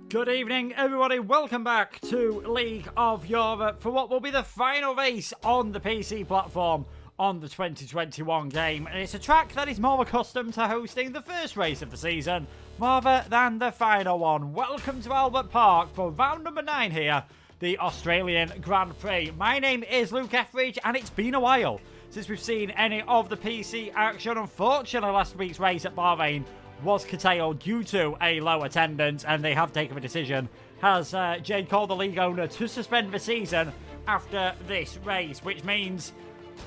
Good evening, everybody. Welcome back to League of Europe for what will be the final race on the PC platform on the 2021 game. And it's a track that is more accustomed to hosting the first race of the season rather than the final one. Welcome to Albert Park for round number 9 here, the Australian Grand Prix. My name is Luke Etheridge, and it's been a while since we've seen any of the PC action. Unfortunately, last week's race at Bahrain was curtailed due to a low attendance, and they have taken a decision, has Jade called the league owner, to suspend the season after this race, which means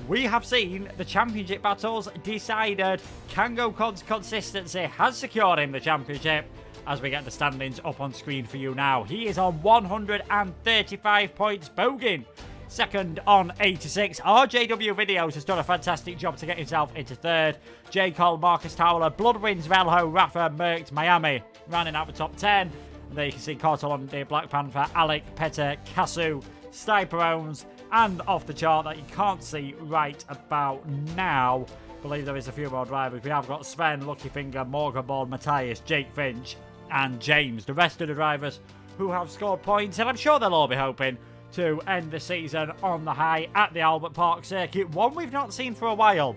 we have seen the championship battles decided. Kango Kod's consistency has secured him the championship, as we get the standings up on screen for you now. He is on 135 points. Bogan second on 86. RJW Videos has done a fantastic job to get himself into third. J. Cole, Marcus Towler, Bloodwinds, Velho, Rafa, Merckx, Miami rounding out the top 10. And there you can see Cortalondi, Black Panther, Alec, Petter, Kasu, Stiperones, and off the chart that you can't see right about now. I believe there is a few more drivers. We have got Sven, Lucky Finger, Morgan Ball, Matthias, Jake Finch, and James. The rest of the drivers who have scored points, and I'm sure they'll all be hoping to end the season on the high at the Albert Park circuit. One we've not seen for a while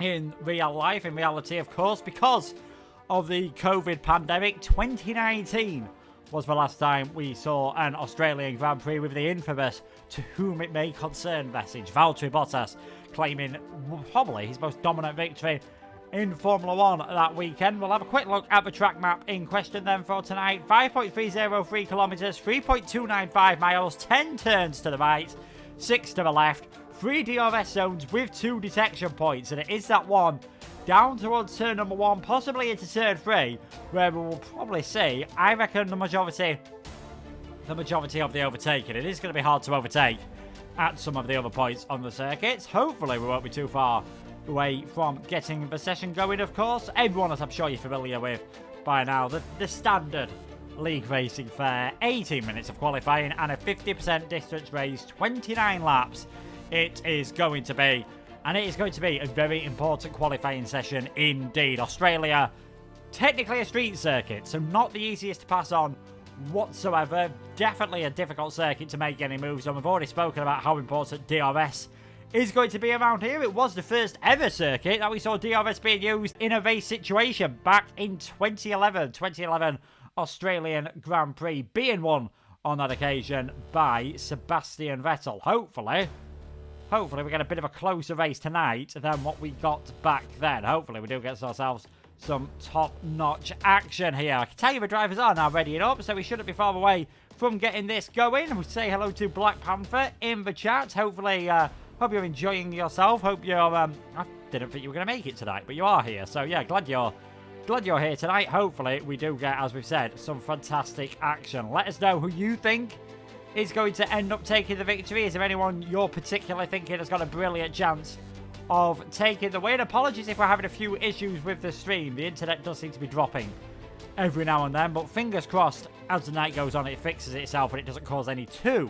in real life, in reality, of course, because of the COVID pandemic. 2019 was the last time we saw an Australian Grand Prix with the infamous "to whom it may concern" message. Valtteri Bottas claiming probably his most dominant victory in Formula 1 that weekend. We'll have a quick look at the track map in question then for tonight. 5.303 kilometres, 3.295 miles, 10 turns to the right, 6 to the left, 3 DRS zones with 2 detection points, and it is that one down towards turn number 1, possibly into turn 3, where we will probably see, I reckon, the majority of the overtaking. It is going to be hard to overtake at some of the other points on the circuits. Hopefully we won't be too far away from getting the session going, of course. Everyone, as I'm sure you're familiar with by now, the standard league racing fare. 18 minutes of qualifying and a 50% distance race, 29 laps it is going to be. And it is going to be a very important qualifying session indeed. Australia, technically a street circuit, so not the easiest to pass on whatsoever. Definitely a difficult circuit to make any moves on. We've already spoken about how important DRS is going to be around here. It was the first ever circuit that we saw DRS being used in a race situation back in 2011. 2011 Australian Grand Prix being won on that occasion by Sebastian Vettel. Hopefully we get a bit of a closer race tonight than what we got back then. Hopefully we do get ourselves some top-notch action here. I can tell you the drivers are now readying up, so we shouldn't be far away from getting this going. We say hello to Black Panther in the chat. Hopefully, hope you're enjoying yourself. Hope you're, I didn't think you were going to make it tonight, but you are here. So yeah, glad you're here tonight. Hopefully we do get, as we've said, some fantastic action. Let us know who you think is going to end up taking the victory. Is there anyone you're particularly thinking has got a brilliant chance of taking the win? Apologies if we're having a few issues with the stream. The internet does seem to be dropping every now and then, but fingers crossed as the night goes on it fixes itself and it doesn't cause any too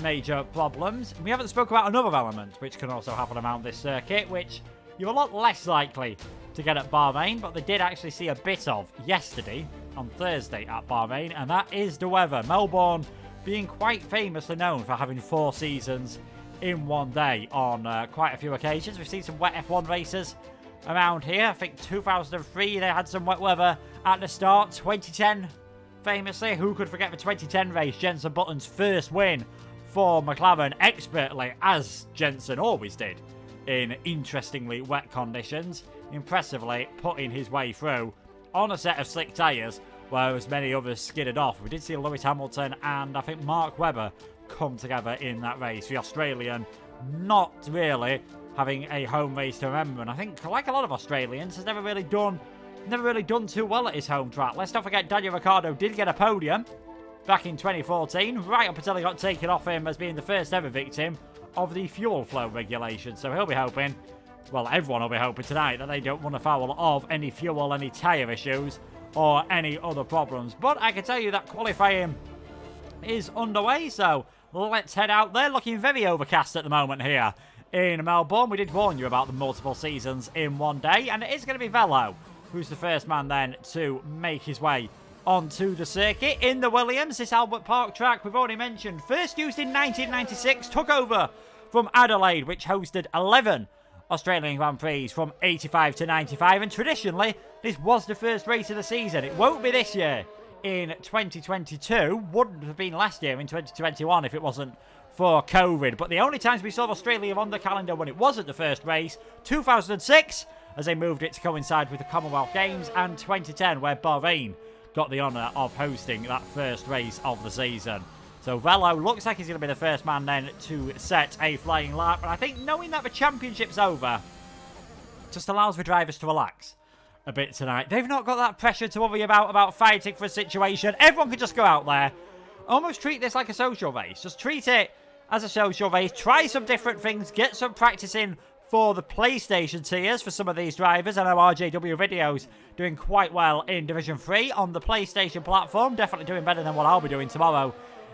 major problems. We haven't spoken about another element which can also happen around this circuit, which you're a lot less likely to get at Bahrain, but they did actually see a bit of yesterday on Thursday at Bahrain, and that is the weather. Melbourne being quite famously known for having 4 seasons in one day on quite a few occasions. We've seen some wet F1 races around here. I think 2003 they had some wet weather at the start. 2010 famously, who could forget the 2010 race, Jenson Button's first win for McLaren, expertly, as Jenson always did, in interestingly wet conditions, impressively putting his way through on a set of slick tyres, whereas many others skidded off. We did see Lewis Hamilton and I think Mark Webber come together in that race. The Australian not really having a home race to remember, and I think, like a lot of Australians, has never really done too well at his home track. Let's not forget Daniel Ricciardo did get a podium back in 2014, right up until he got taken off him as being the first ever victim of the fuel flow regulation. So he'll be hoping, well, everyone will be hoping tonight that they don't run afoul of any fuel, any tyre issues, or any other problems. But I can tell you that qualifying is underway, so let's head out there. Looking very overcast at the moment here in Melbourne. We did warn you about the multiple seasons in one day, and it is going to be Velo who's the first man then to make his way onto the circuit in the Williams. This Albert Park track we've already mentioned, first used in 1996, took over from Adelaide, which hosted 11 Australian Grand Prix from 85 to 95, and traditionally this was the first race of the season. It won't be this year in 2022, wouldn't have been last year in 2021 if it wasn't for COVID, but the only times we saw Australia on the calendar when it wasn't the first race, 2006 as they moved it to coincide with the Commonwealth Games, and 2010 where Bahrain got the honour of hosting that first race of the season. So Velo looks like he's going to be the first man then to set a flying lap, and I think knowing that the championship's over just allows the drivers to relax a bit tonight. They've not got that pressure to worry about fighting for a situation. Everyone can just go out there, almost treat this like a social race. Just treat it as a social race. Try some different things. Get some practice in for the PlayStation tiers for some of these drivers. I know RJW Videos doing quite well in Division 3 on the PlayStation platform. Definitely doing better than what I'll be doing tomorrow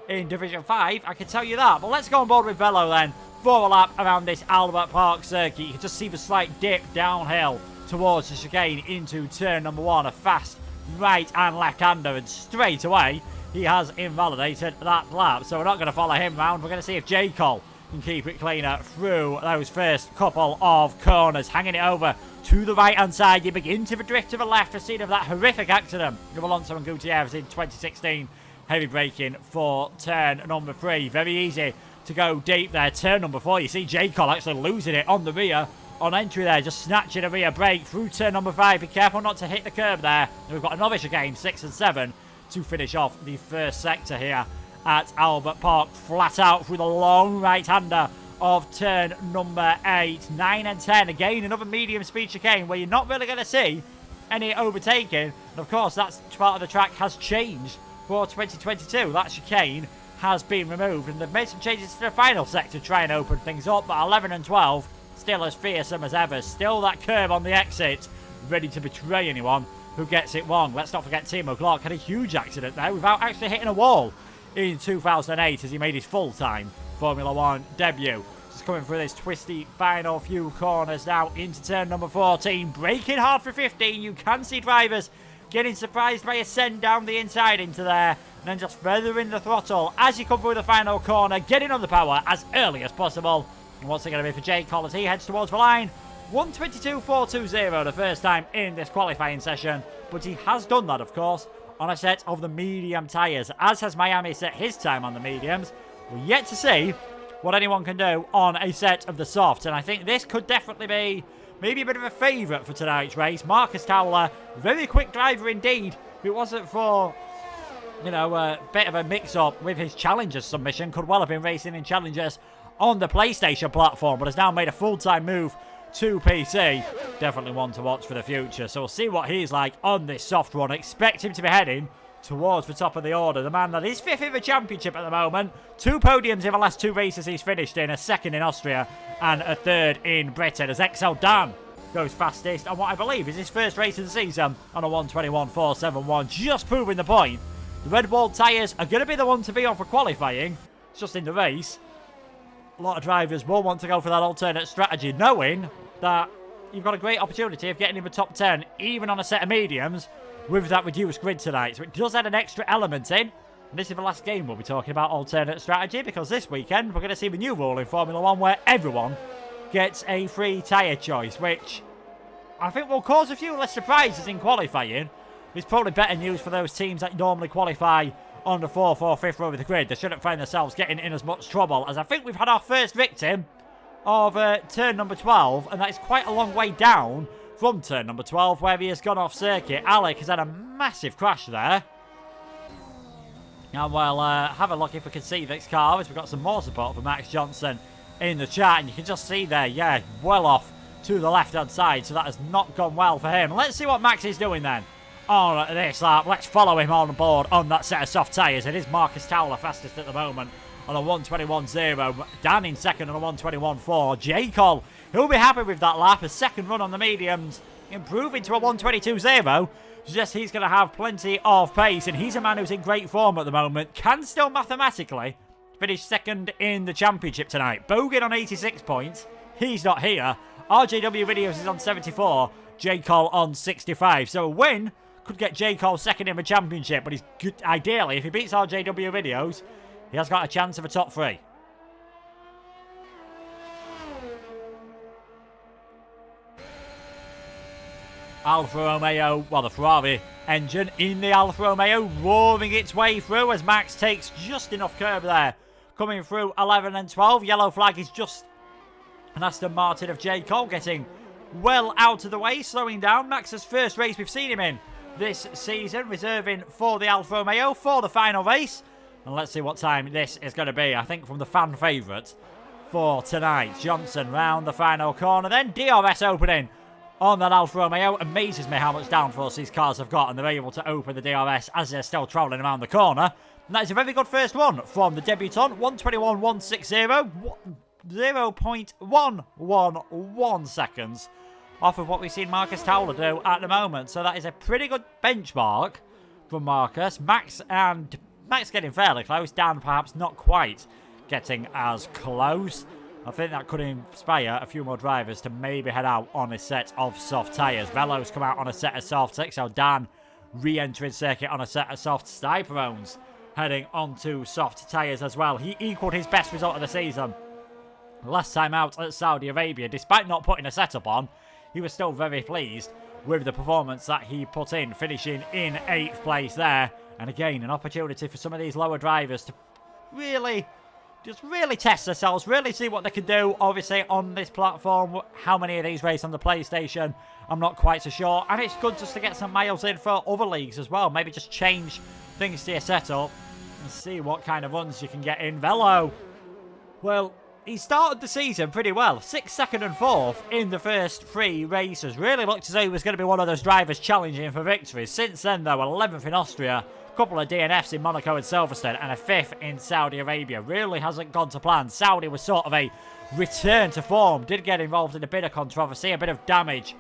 in Division 5. I can tell you that. But let's go on board with Velo then for a lap around this Albert Park circuit. You can just see the slight dip downhill towards the chicane into turn number 1. A fast right and left-hander, and straight away he has invalidated that lap. So we're not going to follow him round. We're going to see if J. Cole can keep it cleaner through those first couple of corners. Hanging it over to the right-hand side. You begin to the drift to the left, the scene of that horrific accident of Alonso and Gutierrez in 2016. Heavy braking for turn number 3. Very easy to go deep there. Turn number 4, you see J. Cole actually losing it on the rear. On entry there, just snatching a rear brake through turn number 5. Be careful not to hit the curb there. And we've got another chicane, 6 and 7, to finish off the first sector here at Albert Park. Flat out through the long right-hander of turn number 8. 9 and 10. Again, another medium speed chicane where you're not really going to see any overtaking. And of course, that part of the track has changed for 2022. That chicane has been removed, and they've made some changes to the final sector to try and open things up. But 11 and 12, still as fearsome as ever. Still that curb on the exit, ready to betray anyone who gets it wrong. Let's not forget Timo Glock had a huge accident there without actually hitting a wall in 2008 as he made his full-time Formula 1 debut. Just coming through this twisty final few corners now into turn number 14. Braking hard for 15. You can see drivers getting surprised by a send down the inside into there, and then just feathering the throttle as you come through the final corner, getting on the power as early as possible. And what's it going to be for J. Cole as he heads towards the line? 1:22.420 the first time in this qualifying session, but he has done that, of course, on a set of the medium tyres, as has Miami set his time on the mediums. We're yet to see what anyone can do on a set of the softs, and I think this could definitely be maybe a bit of a favourite for tonight's race. Marcus Towler, very quick driver indeed. If it wasn't for, you know, a bit of a mix-up with his Challengers submission, could well have been racing in Challengers on the PlayStation platform, but has now made a full-time move to PC. Definitely one to watch for the future. So we'll see what he's like on this soft run. Expect him to be heading towards the top of the order. The man that is 5th in the championship at the moment. 2 podiums in the last 2 races he's finished in. A 2nd in Austria and a 3rd in Britain. As XL Dan goes fastest on what I believe is his first race of the season on a 1:21.471. Just proving the point. The Red Bull tyres are going to be the one to be on for qualifying. It's just in the race, a lot of drivers will want to go for that alternate strategy, knowing that you've got a great opportunity of getting in the top 10, even on a set of mediums, with that reduced grid tonight. So it does add an extra element in. And this is the last game we'll be talking about alternate strategy, because this weekend we're going to see the new rule in Formula 1 where everyone gets a free tyre choice, which I think will cause a few less surprises in qualifying. It's probably better news for those teams that normally qualify on the 4th or 5th row of the grid. They shouldn't find themselves getting in as much trouble, as I think we've had our first victim of turn number 12, and that is quite a long way down from turn number 12 where he has gone off circuit. Alec has had a massive crash there. And we'll have a look if we can see this car, as we've got some more support from Max Johnson in the chat, and you can just see there, yeah, well off to the left-hand side, so that has not gone well for him. Let's see what Max is doing then on this lap. Let's follow him on board on that set of soft tyres. It is Marcus Towler fastest at the moment on a 1:21.0. Dan in second on a 1:21.4. J. Cole, he'll be happy with that lap. A second run on the mediums, improving to a 1:22.0. Suggests he's going to have plenty of pace, and he's a man who's in great form at the moment. Can still mathematically finish second in the championship tonight. Bogan on 86 points. He's not here. RJW Videos is on 74. J. Cole on 65. So a win Could get J. Cole second in the championship, but he's good. Ideally, if he beats RJW videos, he has got a chance of a top 3. Alfa Romeo, well, the Ferrari engine in the Alfa Romeo, roaring its way through as Max takes just enough curb there. Coming through 11 and 12. Yellow flag is just an Aston Martin of J. Cole getting well out of the way, slowing down. Max's first race we've seen him in this season, reserving for the Alfa Romeo for the final race. And let's see what time this is going to be. I think from the fan favourite for tonight. Johnson round the final corner. Then DRS opening on that Alfa Romeo. Amazes me how much downforce these cars have got, and they're able to open the DRS as they're still travelling around the corner. And that is a very good first run from the debutant. 1:21.160. 0.111 seconds off of what we've seen Marcus Towler do at the moment. So that is a pretty good benchmark from Marcus. Max getting fairly close. Dan perhaps not quite getting as close. I think that could inspire a few more drivers to maybe head out on a set of soft tyres. Velo's come out on a set of softs, so Dan re-entering circuit on a set of soft. Stiperone's heading onto soft tyres as well. He equalled his best result of the season last time out at Saudi Arabia. Despite not putting a setup on, he was still very pleased with the performance that he put in, finishing in 8th place there. And again, an opportunity for some of these lower drivers to really test themselves, really see what they can do. Obviously, on this platform, how many of these race on the PlayStation, I'm not quite so sure. And it's good just to get some miles in for other leagues as well. Maybe just change things to your setup and see what kind of runs you can get in. Velo, well, he started the season pretty well. 6th, 2nd and 4th in the first 3 races. Really looked as though he was going to be one of those drivers challenging for victories. Since then, though, 11th in Austria, a couple of DNFs in Monaco and Silverstone, and a 5th in Saudi Arabia. Really hasn't gone to plan. Saudi was sort of a return to form. Did get involved in a bit of controversy, a bit of damage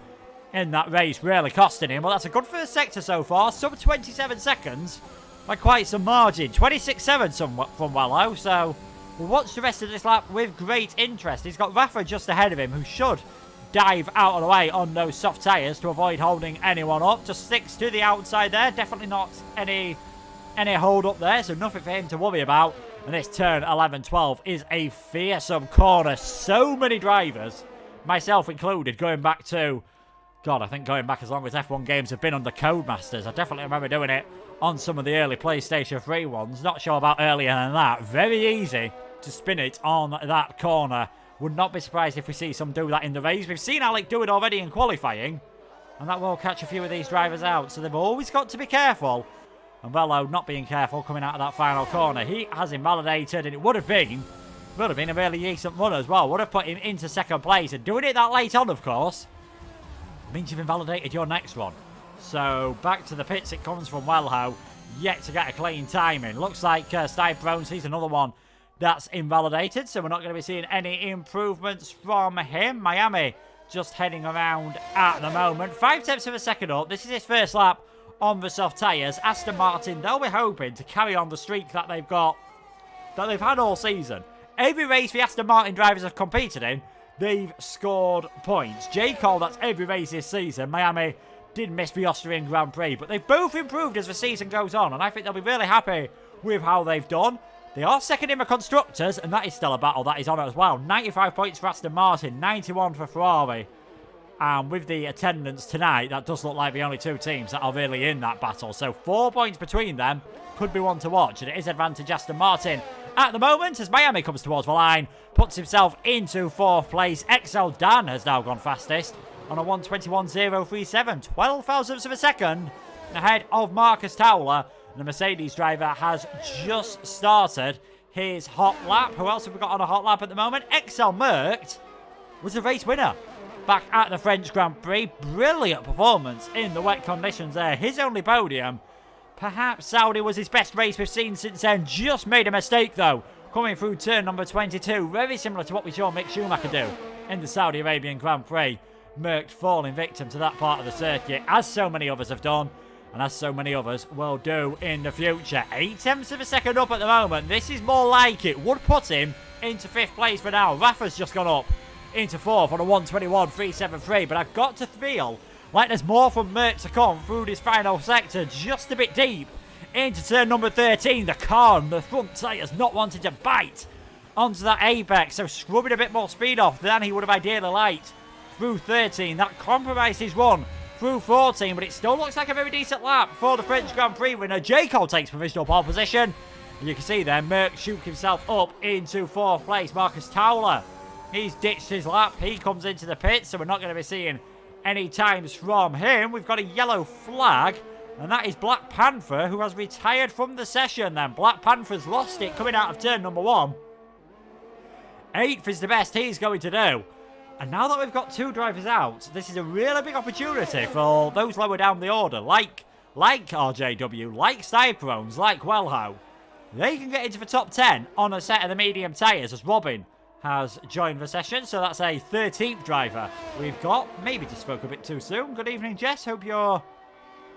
in that race, really costing him. Well, that's a good first sector so far. Sub 27 seconds by quite some margin. 26.7 from Wello, so we'll watch the rest of this lap with great interest. He's got Rafa just ahead of him, who should dive out of the way on those soft tyres to avoid holding anyone up. Just sticks to the outside there. Definitely not any hold up there, so nothing for him to worry about. And this turn 11-12 is a fearsome corner. So many drivers, myself included, going back to, God, I think going back as long as F1 games have been under Codemasters. I definitely remember doing it on some of the early PlayStation 3 ones. Not sure about earlier than that. Very easy to spin it on that corner. Would not be surprised if we see some do that in the race. We've seen Alec do it already in qualifying, and that will catch a few of these drivers out. So they've always got to be careful. And Velo not being careful coming out of that final corner. He has invalidated, and it would have been a really decent run as well. Would have put him into 2nd place. And doing it that late on, of course, means you've invalidated your next one. So back to the pits it comes from Welho. Yet to get a clean timing. Looks like Stiperones sees another one that's invalidated. So we're not going to be seeing any improvements from him. Miami just heading around at the moment. 5/10 of a second up. This is his first lap on the soft tyres. Aston Martin, they'll be hoping to carry on the streak that they've got, that they've had all season. Every race the Aston Martin drivers have competed in, they've scored points. J. Cole, that's every race this season. Miami did miss the Austrian Grand Prix, but they've both improved as the season goes on, and I think they'll be really happy with how they've done. They are second in the Constructors, and that is still a battle that is on as well. 95 points for Aston Martin, 91 for Ferrari. And with the attendance tonight, that does look like the only 2 teams that are really in that battle. So 4 points between them could be one to watch, and it is advantage Aston Martin at the moment as Miami comes towards the line, puts himself into 4th place. XL Dan has now gone fastest on a 1:21.037, 12 thousandths of a second ahead of Marcus Towler. And the Mercedes driver has just started his hot lap. Who else have we got on a hot lap at the moment? XL Merckx was a race winner back at the French Grand Prix. Brilliant performance in the wet conditions there. His only podium. Perhaps Saudi was his best race we've seen since then. Just made a mistake though, coming through turn number 22. Very similar to what we saw Mick Schumacher do in the Saudi Arabian Grand Prix. Merckx falling victim to that part of the circuit, as so many others have done, and as so many others will do in the future. 8/10 of a second up at the moment. This is more like it. Would put him into 5th place for now. Rafa's just gone up into 4th on a 1:21.373, but I've got to feel like there's more from Merc to come through this final sector, just a bit deep into turn number 13. The car and the front tyres not wanting to bite onto that apex, so scrubbing a bit more speed off than he would have ideally liked through 13. That compromised his run through 14, but it still looks like a very decent lap for the French Grand Prix winner. J. Cole takes provisional pole position. You can see there, Merc shook himself up into 4th place. Marcus Towler, he's ditched his lap. He comes into the pits, so we're not going to be seeing any times from him. We've got a yellow flag, and that is Black Panther, who has retired from the session then. Black Panther's lost it coming out of turn number 1. 8th is the best he's going to do. And now that we've got 2 drivers out, this is a really big opportunity for those lower down the order, like RJW, like Cyclones, like Wellho. They can get into the top 10 on a set of the medium tyres, as Robin has joined the session. So that's a 13th driver we've got. Maybe just spoke a bit too soon. Good evening, Jess. Hope you're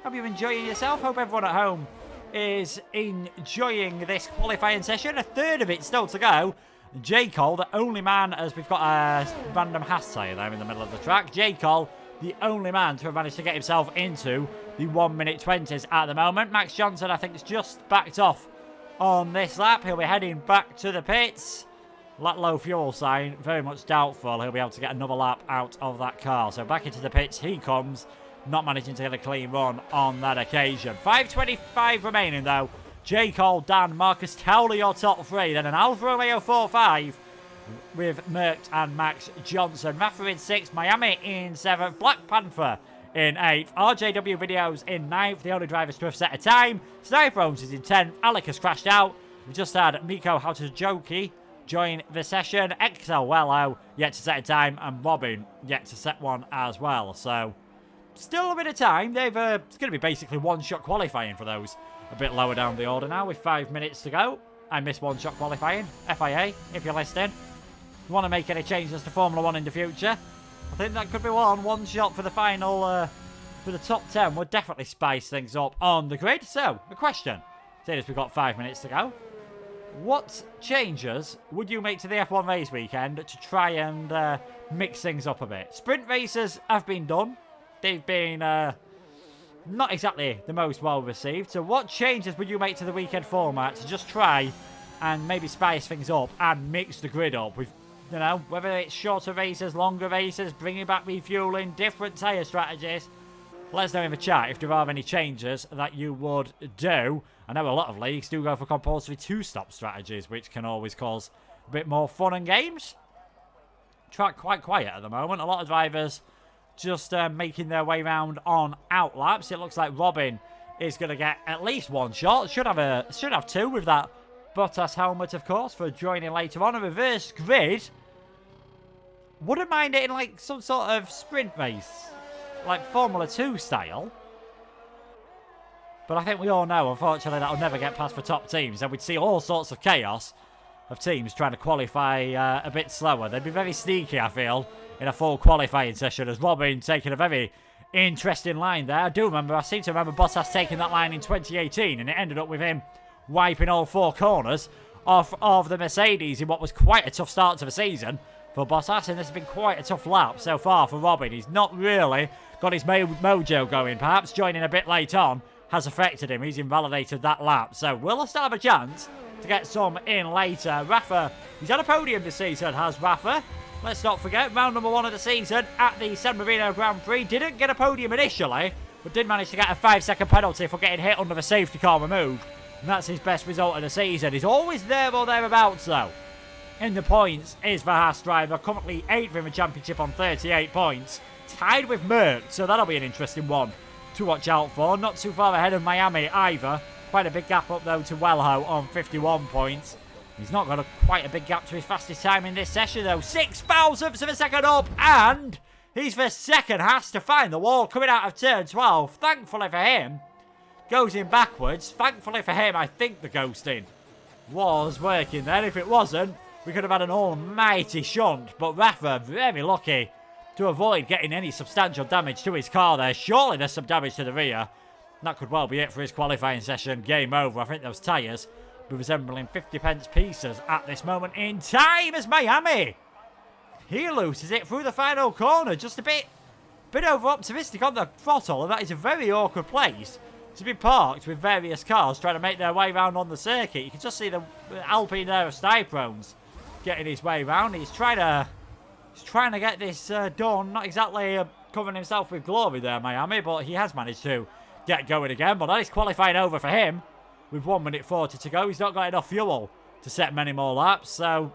enjoying yourself. Hope everyone at home is enjoying this qualifying session. A third of it still to go. J. Cole, the only man, as we've got a random Haas tyre there in the middle of the track. J. Cole, the only man to have managed to get himself into the 1 minute 20s at the moment. Max Johnson, I think, is just backed off on this lap. He'll be heading back to the pits. That low fuel sign, very much doubtful he'll be able to get another lap out of that car. So back into the pits he comes, not managing to get a clean run on that occasion. 5:25 remaining though. J. Cole, Dan, Marcus Towler, your top 3. Then an Alfa Romeo 4-5 with Merc and Max Johnson. Raffer in 6th, Miami in 7th, Black Panther in 8th, RJW Videos in 9th, the only drivers to have set a time. Sniper Owns is in 10th, Alec has crashed out. We just had Miko Hautajoki join the session. XL Wello yet to set a time, and Robin yet to set one as well. So still a bit of time. It's going to be basically one-shot qualifying for those a bit lower down the order now with 5 minutes to go. I missed one-shot qualifying. FIA, if you're listening. You want to make any changes to Formula 1 in the future? I think that could be one shot for the final, for the top 10 would definitely spice things up on the grid. So, the question, seeing as we've got 5 minutes to go, what changes would you make to the F1 race weekend to try and mix things up a bit? Sprint races have been done. They've been not exactly the most well received. So what changes would you make to the weekend format to just try and maybe spice things up and mix the grid up with, you know, whether it's shorter races, longer races, bringing back refueling, different tyre strategies? Let us know in the chat if there are any changes that you would do. I know a lot of leagues do go for compulsory 2-stop strategies, which can always cause a bit more fun and games. Track quite quiet at the moment. A lot of drivers just making their way round on out laps. It looks like Robin is going to get at least one shot. Should have 2 with that Bottas helmet, of course, for joining later on. A reverse grid. Wouldn't mind it in like some sort of sprint race, like Formula 2 style. But I think we all know, unfortunately, that'll never get past the top teams. And we'd see all sorts of chaos of teams trying to qualify a bit slower. They'd be very sneaky, I feel, in a full qualifying session, as Robin taking a very interesting line there. I seem to remember Bottas taking that line in 2018, and it ended up with him wiping all 4 corners off of the Mercedes in what was quite a tough start to the season for Bottas, and this has been quite a tough lap so far for Robin. He's not really got his mojo going. Perhaps joining a bit late on has affected him. He's invalidated that lap, so we'll still have a chance to get some in later. Raffer, he's had a podium this season, has Raffer. Let's not forget, round number 1 of the season at the San Marino Grand Prix. Didn't get a podium initially, but did manage to get a 5-second penalty for getting hit under the safety car removed. And that's his best result of the season. He's always there or thereabouts, though. In the points is the Haas driver, currently 8th in the championship on 38 points. Tied with Merc, so that'll be an interesting one to watch out for. Not too far ahead of Miami either. Quite a big gap up, though, to Wellho on 51 points. He's not got quite a big gap to his fastest time in this session, though. 6 thousandths of a second up, and he's the second Haas to find the wall coming out of turn 12. Thankfully for him, goes in backwards. Thankfully for him, I think the ghosting was working then. If it wasn't, we could have had an almighty shunt. But Raffer, very lucky to avoid getting any substantial damage to his car there. Surely there's some damage to the rear. That could well be it for his qualifying session. Game over. I think those tyres be resembling 50p pieces at this moment in time as Miami. He loses it through the final corner. Just a bit bit over optimistic on the throttle, and that is a very awkward place to be parked with various cars trying to make their way around on the circuit. You can just see the Alpine there of Styprones getting his way around. He's trying to get this done. Not exactly covering himself with glory there, Miami, but he has managed to get going again. But that is qualifying over for him with 1 minute 40 to go. He's not got enough fuel to set many more laps, so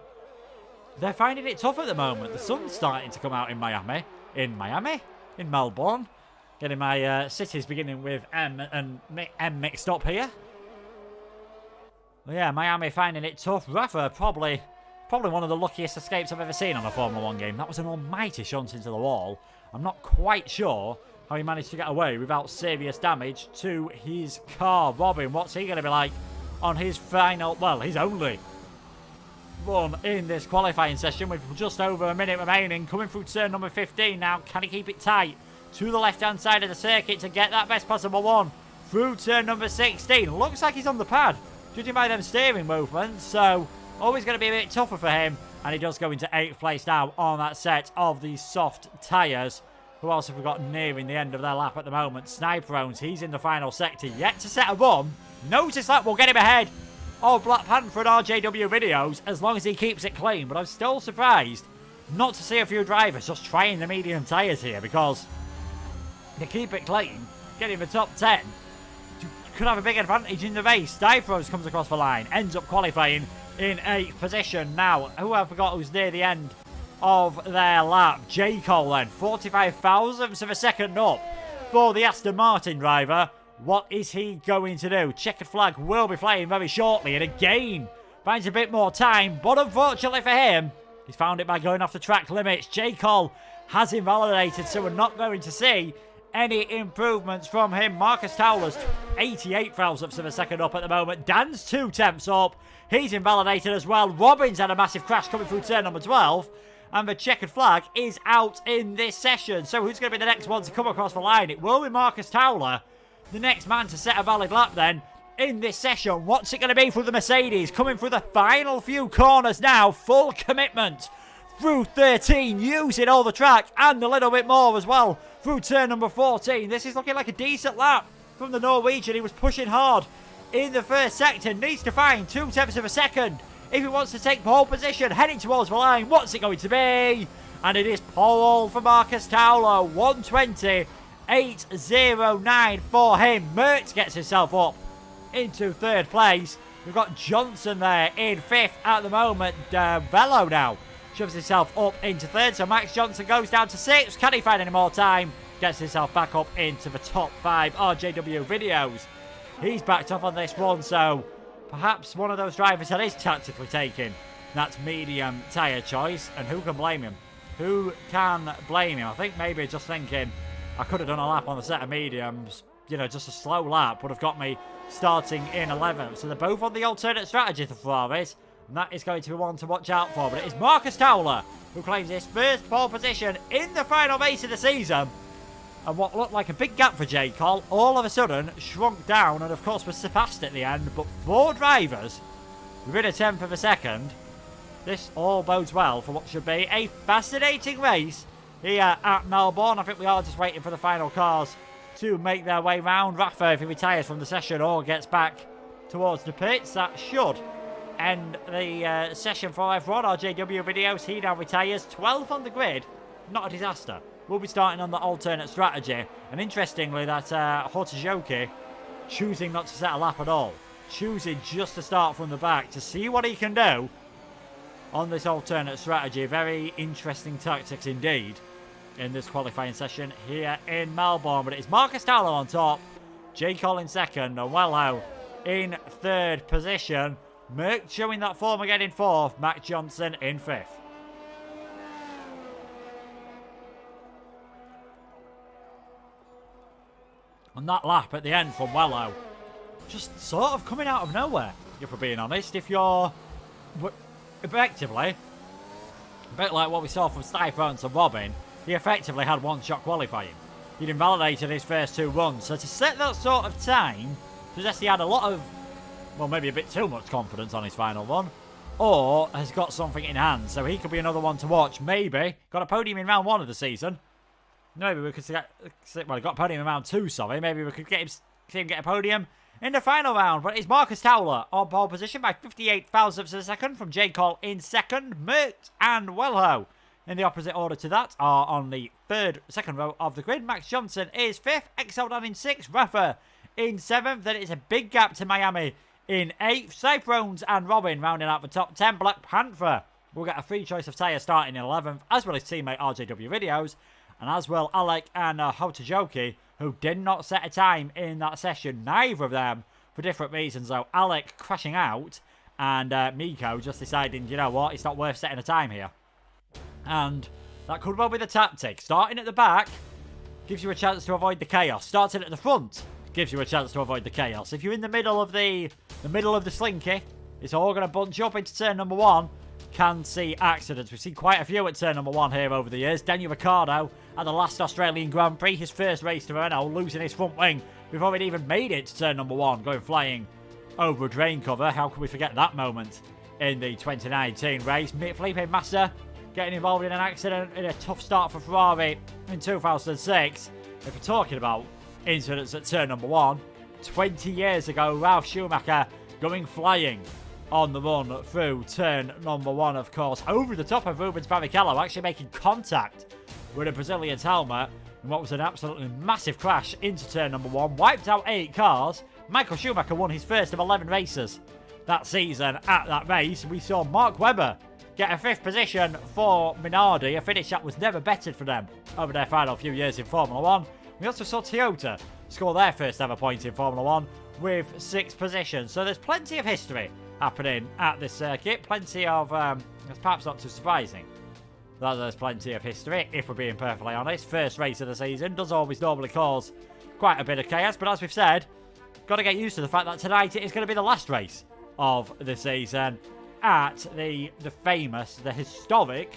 they're finding it tough at the moment. The sun's starting to come out in in Melbourne. Getting my cities beginning with M and M mixed up here. Well, yeah, Miami finding it tough. Rafa probably one of the luckiest escapes I've ever seen on a Formula 1 game. That was an almighty shunt into the wall. I'm not quite sure how he managed to get away without serious damage to his car. Robin, what's he going to be like on his final, well, his only run in this qualifying session with just over a minute remaining. Coming through turn number 15 now. Can he keep it tight to the left-hand side of the circuit to get that best possible one through turn number 16? Looks like he's on the pad, judging by them steering movements, so always going to be a bit tougher for him, and he does go into 8th place now on that set of these soft tyres. Who else have we got nearing the end of their lap at the moment? Sniperones, he's in the final sector, yet to set a run. Notice that will get him ahead of Black Panther and RJW videos, as long as he keeps it clean, but I'm still surprised not to see a few drivers just trying the medium tyres here, because to keep it clean, getting the top 10 could have a big advantage in the race. Stifros comes across the line, ends up qualifying in 8th position. Now, who I forgot who's near the end of their lap? J. Cole then, 45 thousandths of a second up for the Aston Martin driver. What is he going to do? Checkered flag will be flying very shortly, and again finds a bit more time, but unfortunately for him, he's found it by going off the track limits. J. Cole has invalidated, so we're not going to see any improvements from him. Marcus Towler's 88 thousandths of a second up at the moment. Dan's 2 tenths up. He's invalidated as well. Robin's had a massive crash coming through turn number 12. And the checkered flag is out in this session. So who's going to be the next one to come across the line? It will be Marcus Towler, the next man to set a valid lap then in this session. What's it going to be for the Mercedes? Coming through the final few corners now. Full commitment through 13, using all the track and a little bit more as well through turn number 14. This is looking like a decent lap from the Norwegian. He was pushing hard in the first sector. Needs to find 2 tenths of a second if he wants to take pole position, heading towards the line. What's it going to be? And it is pole for Marcus Towler. 1:20.809 for him. Mertz gets himself up into 3rd place. We've got Johnson there in 5th at the moment. Velo now shoves himself up into 3rd. So Max Johnson goes down to 6th. Can he find any more time? Gets himself back up into the top 5 RJW videos. He's backed up on this one, so perhaps one of those drivers that is tactically taking that medium tyre choice. And who can blame him? Who can blame him? I think maybe just thinking, I could have done a lap on the set of mediums. You know, just a slow lap would have got me starting in 11th. So they're both on the alternate strategy, the Ferraris. And that is going to be one to watch out for. But it is Marcus Towler who claims his first pole position in the final race of the season. And what looked like a big gap for J. Cole all of a sudden shrunk down and of course was surpassed at the end. But 4 drivers within a 10th of a second. This all bodes well for what should be a fascinating race here at Melbourne. I think we are just waiting for the final cars to make their way round. Rafa, if he retires from the session or gets back towards the pits, that should end the session for everyone. RJW videos, he now retires. 12th on the grid, not a disaster. We'll be starting on the alternate strategy. And interestingly, that Hortajoki choosing not to set a lap at all. Choosing just to start from the back to see what he can do on this alternate strategy. Very interesting tactics indeed in this qualifying session here in Melbourne. But it's Marcus Towler on top, J. Cole in 2nd, and Wello in 3rd position. Merck showing that form again in 4th, Matt Johnson in 5th. And that lap at the end from Wello, just sort of coming out of nowhere, if we're being honest. If you're effectively, a bit like what we saw from Styphons and Robin, he effectively had one-shot qualifying. He'd invalidated his first 2 runs. So to set that sort of time, suggests he had a lot of, well, maybe a bit too much confidence on his final run, or has got something in hand. So he could be another one to watch, maybe. Got a podium in round 1 of the season. Maybe we could get, well, he got podium in round 2, sorry. Maybe we could see him get a podium in the final round. But it's Marcus Towler on pole position by 58 thousandths of a second from J. Cole in second. Merckx and Welho in the opposite order to that are on the second row of the grid. Max Johnson is 5th. Exceldan in 6th. Rafa in 7th. Then it's a big gap to Miami in 8th. Cyprones and Robin rounding out the top 10. Black Panther will get a free choice of tyre starting in 11th, as well as teammate RJW Videos. And as well, Alec and Hotajoki, who did not set a time in that session. Neither of them for different reasons, though. Alec crashing out and Miko just deciding, you know what, it's not worth setting a time here. And that could well be the tactic. Starting at the back gives you a chance to avoid the chaos. Starting at the front gives you a chance to avoid the chaos. If you're in the middle of the slinky, it's all going to bunch up into turn number 1. Can see accidents. We've seen quite a few at turn number 1 here over the years. Daniel Ricciardo at the last Australian Grand Prix, his first race to Renault, losing his front wing before he'd even made it to turn number 1, going flying over a drain cover. How could we forget that moment in the 2019 race? Felipe Massa getting involved in an accident in a tough start for Ferrari in 2006. If we're talking about incidents at turn number 1, 20 years ago, Ralf Schumacher going flying on the run through turn number 1, of course, over the top of Rubens Barrichello, actually making contact with a Brazilian's helmet in what was an absolutely massive crash into turn number 1. Wiped out 8 cars. Michael Schumacher won his first of 11 races that season at that race. We saw Mark Webber get a 5th position for Minardi, a finish that was never bettered for them over their final few years in Formula 1. We also saw Toyota score their first ever point in Formula 1 with 6 positions. So there's plenty of history happening at this circuit. Plenty of, it's perhaps not too surprising that there's plenty of history, if we're being perfectly honest. First race of the season does always normally cause quite a bit of chaos, but as we've said, got to get used to the fact that tonight it is going to be the last race of the season at the famous, the historic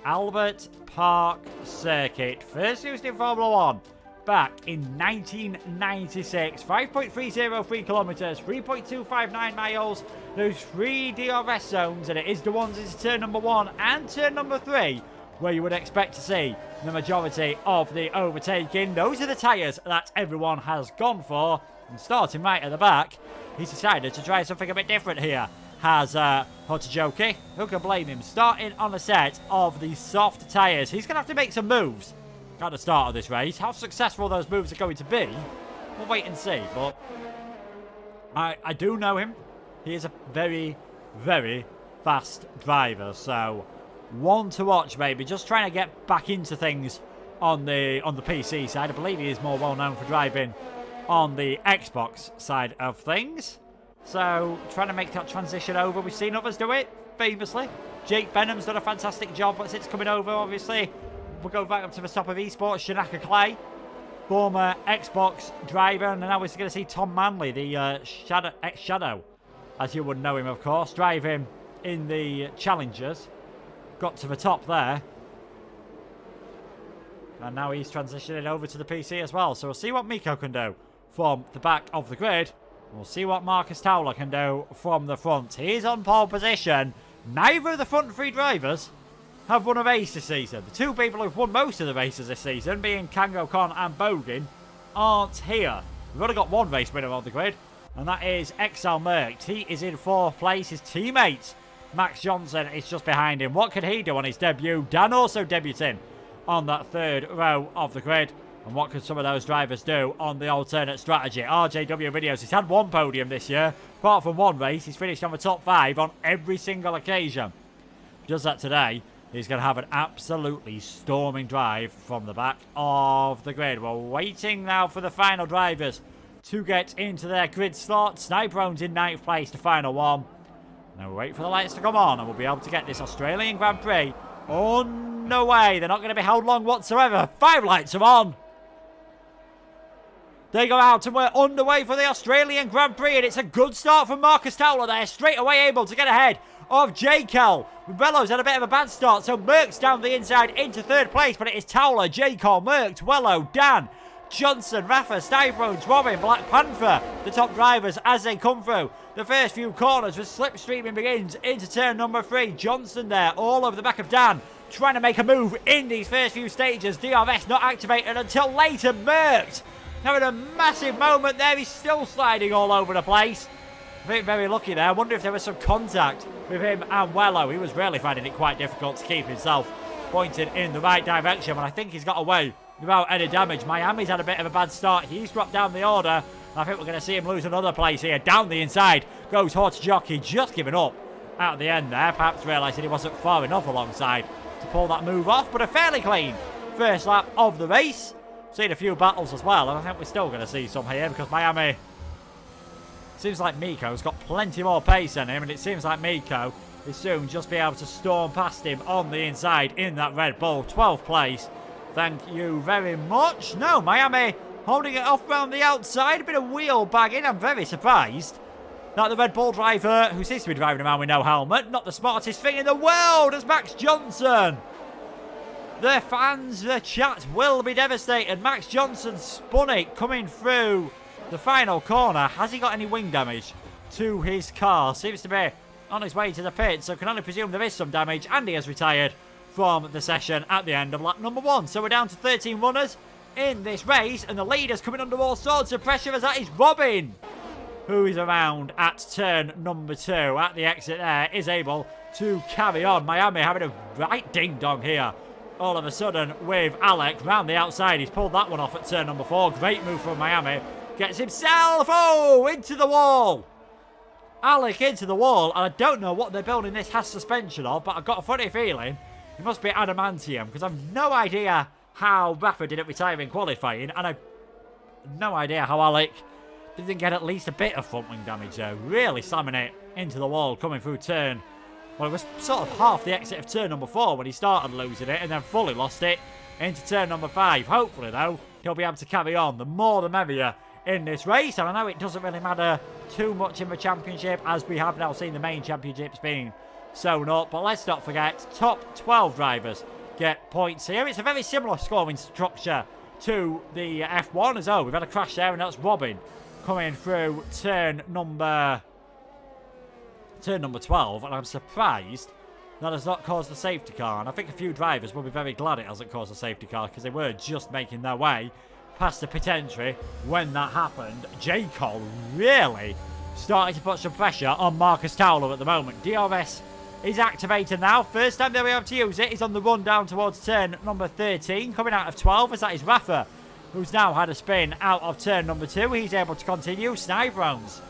Albert Park circuit. First used in Formula 1 back in 1996. 5.303 kilometres, 3.259 miles. Those 3 DRS zones, and it is the ones in turn number 1 and turn number 3 where you would expect to see the majority of the overtaking. Those are the tyres that everyone has gone for. And starting right at the back, he's decided to try something a bit different here. Has Hotajoki, who can blame him, starting on a set of the soft tyres. He's going to have to make some moves at the start of this race. How successful those moves are going to be, we'll wait and see. But I do know him. He is a very, very fast driver. So one to watch, maybe. Just trying to get back into things on the PC side. I believe he is more well known for driving on the Xbox side of things. So trying to make that transition over. We've seen others do it famously. Jake Benham's done a fantastic job, but since coming over, obviously, we'll go back up to the top of esports. Shanaka Clay, former Xbox driver, and now we're going to see Tom Manley, the Shadow, as you would know him, of course, driving in the Challengers. Got to the top there. And now he's transitioning over to the PC as well. So we'll see what Miko can do from the back of the grid. We'll see what Marcus Towler can do from the front. He is on pole position. Neither of the front 3 drivers have won a race this season. The 2 people who've won most of the races this season, being Kango Kon and Bogan, aren't here. We've only got 1 race winner on the grid, and that is Exal Merckx. He is in 4th place. His teammate, Max Johnson, is just behind him. What can he do on his debut? Dan also debuting on that 3rd row of the grid. And what can some of those drivers do on the alternate strategy? RJW Videos, he's had 1 podium this year. Apart from 1 race, he's finished on the top 5 on every single occasion. He does that today. He's going to have an absolutely storming drive from the back of the grid. We're waiting now for the final drivers to get into their grid slot. Sniperone's in 9th place to final 1. Now we wait for the lights to come on and we'll be able to get this Australian Grand Prix on the way. They're not going to be held long whatsoever. 5 lights are on. They go out and we're underway for the Australian Grand Prix, and it's a good start from Marcus Towler there, straight away able to get ahead of J-Kel. Velo's had a bit of a bad start, so Merckx down the inside into 3rd place, but it is Towler, J-Kel, Merckx, Wello, Dan, Johnson, Rafa, Styrones, Robin, Black Panther, the top drivers as they come through. the first few corners as slipstreaming begins into turn number 3. Johnson there, all over the back of Dan, trying to make a move in these first few stages. DRS not activated until later. Merckx having a massive moment there. He's still sliding all over the place. I think very lucky there. I wonder if there was some contact with him and Wello. He was really finding it quite difficult to keep himself pointed in the right direction, but I think he's got away without any damage. Miami's had a bit of a bad start. He's dropped down the order. I think we're going to see him lose another place here. Down the inside goes Hortojoki, just giving up at the end there. Perhaps realising he wasn't far enough alongside to pull that move off, but a fairly clean first lap of the race. Seen a few battles as well, and I think we're still going to see some here because Miami... Seems like Miko's got plenty more pace than him, and it seems like Miko is soon just be able to storm past him on the inside in that Red Bull. 12th place. Thank you very much. No, Miami holding it off round the outside. A bit of wheel bagging. I'm very surprised that the Red Bull driver, who seems to be driving around with no helmet, not the smartest thing in the world as Max Johnson. The fans, the chat will be devastated. Max Johnson spun it coming through the final corner. Has he got any wing damage to his car? Seems to be on his way to the pit, so can only presume there is some damage, and he has retired from the session at the end of lap number 1. So we're down to 13 runners in this race, and the leader's coming under all sorts of pressure, as that is Robin, who is around at turn number 2 at the exit there, is able to carry on. Miami having a right ding-dong here all of a sudden with Alec round the outside. He's pulled that one off at turn number 4. Great move from Miami. Gets himself, into the wall. Alec into the wall, and I don't know what they're building this Haas suspension of, but I've got a funny feeling it must be adamantium, because I've no idea how Rafa didn't retire in qualifying, and I've no idea how Alec didn't get at least a bit of front wing damage there. Really slamming it into the wall coming through turn. Well, it was sort of half the exit of turn number 4 when he started losing it, and then fully lost it into turn number 5. Hopefully, though, he'll be able to carry on. The more the merrier in this race, and I know it doesn't really matter too much in the championship, as we have now seen the main championships being sewn up, but let's not forget, top 12 drivers get points here. It's a very similar scoring structure to the F1 as well. We've had a crash there, and that's Robin coming through turn number 12, and I'm surprised that has not caused a safety car, and I think a few drivers will be very glad it hasn't caused a safety car, because they were just making their way past the pit entry when that happened. J. Cole really starting to put some pressure on Marcus Towler at the moment. DRS is activated now. First time they'll be able to use it is on the run down towards turn number 13, coming out of 12, as that is Rafa, who's now had a spin out of turn number 2. He's able to continue. Sniperons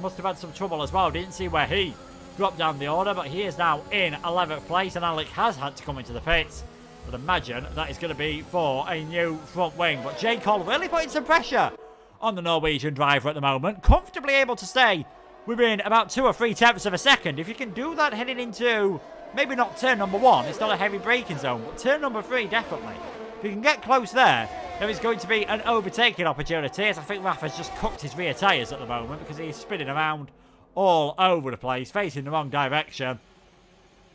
must have had some trouble as well. Didn't see where he dropped down the order, but he is now in 11th place, and Alec has had to come into the pits. But imagine that is going to be for a new front wing. But J. Cole really putting some pressure on the Norwegian driver at the moment. Comfortably able to stay within about 2 or 3 tenths of a second. If you can do that heading into, maybe not turn number 1, it's not a heavy braking zone, but turn number 3 definitely. If you can get close there is going to be an overtaking opportunity, as I think Rafa's just cooked his rear tyres at the moment because he's spinning around all over the place, facing the wrong direction.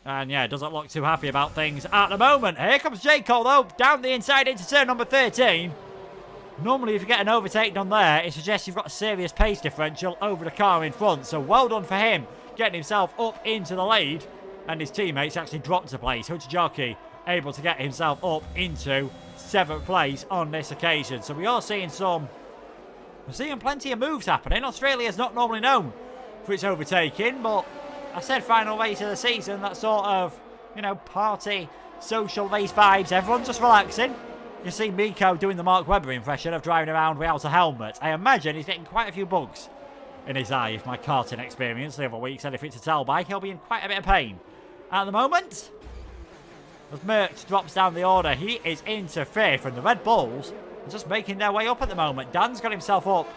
And yeah, doesn't look too happy about things at the moment. Here comes J. Cole, though, down the inside into turn number 13. Normally, if you get an overtake done there, it suggests you've got a serious pace differential over the car in front. So well done for him, getting himself up into the lead. And his teammates actually dropped a place. Hortojoki able to get himself up into 7th place on this occasion. So we are seeing we're seeing plenty of moves happening. Australia's not normally known for its overtaking, but I said final race of the season, that sort of, party, social race vibes. Everyone's just relaxing. You see Miko doing the Mark Webber impression of driving around without a helmet. I imagine he's getting quite a few bugs in his eye. If my karting experience the other week said if it's a tail bike, he'll be in quite a bit of pain. At the moment, as Merckx drops down the order, he is into 5th, and the Red Bulls are just making their way up at the moment. Dan's got himself up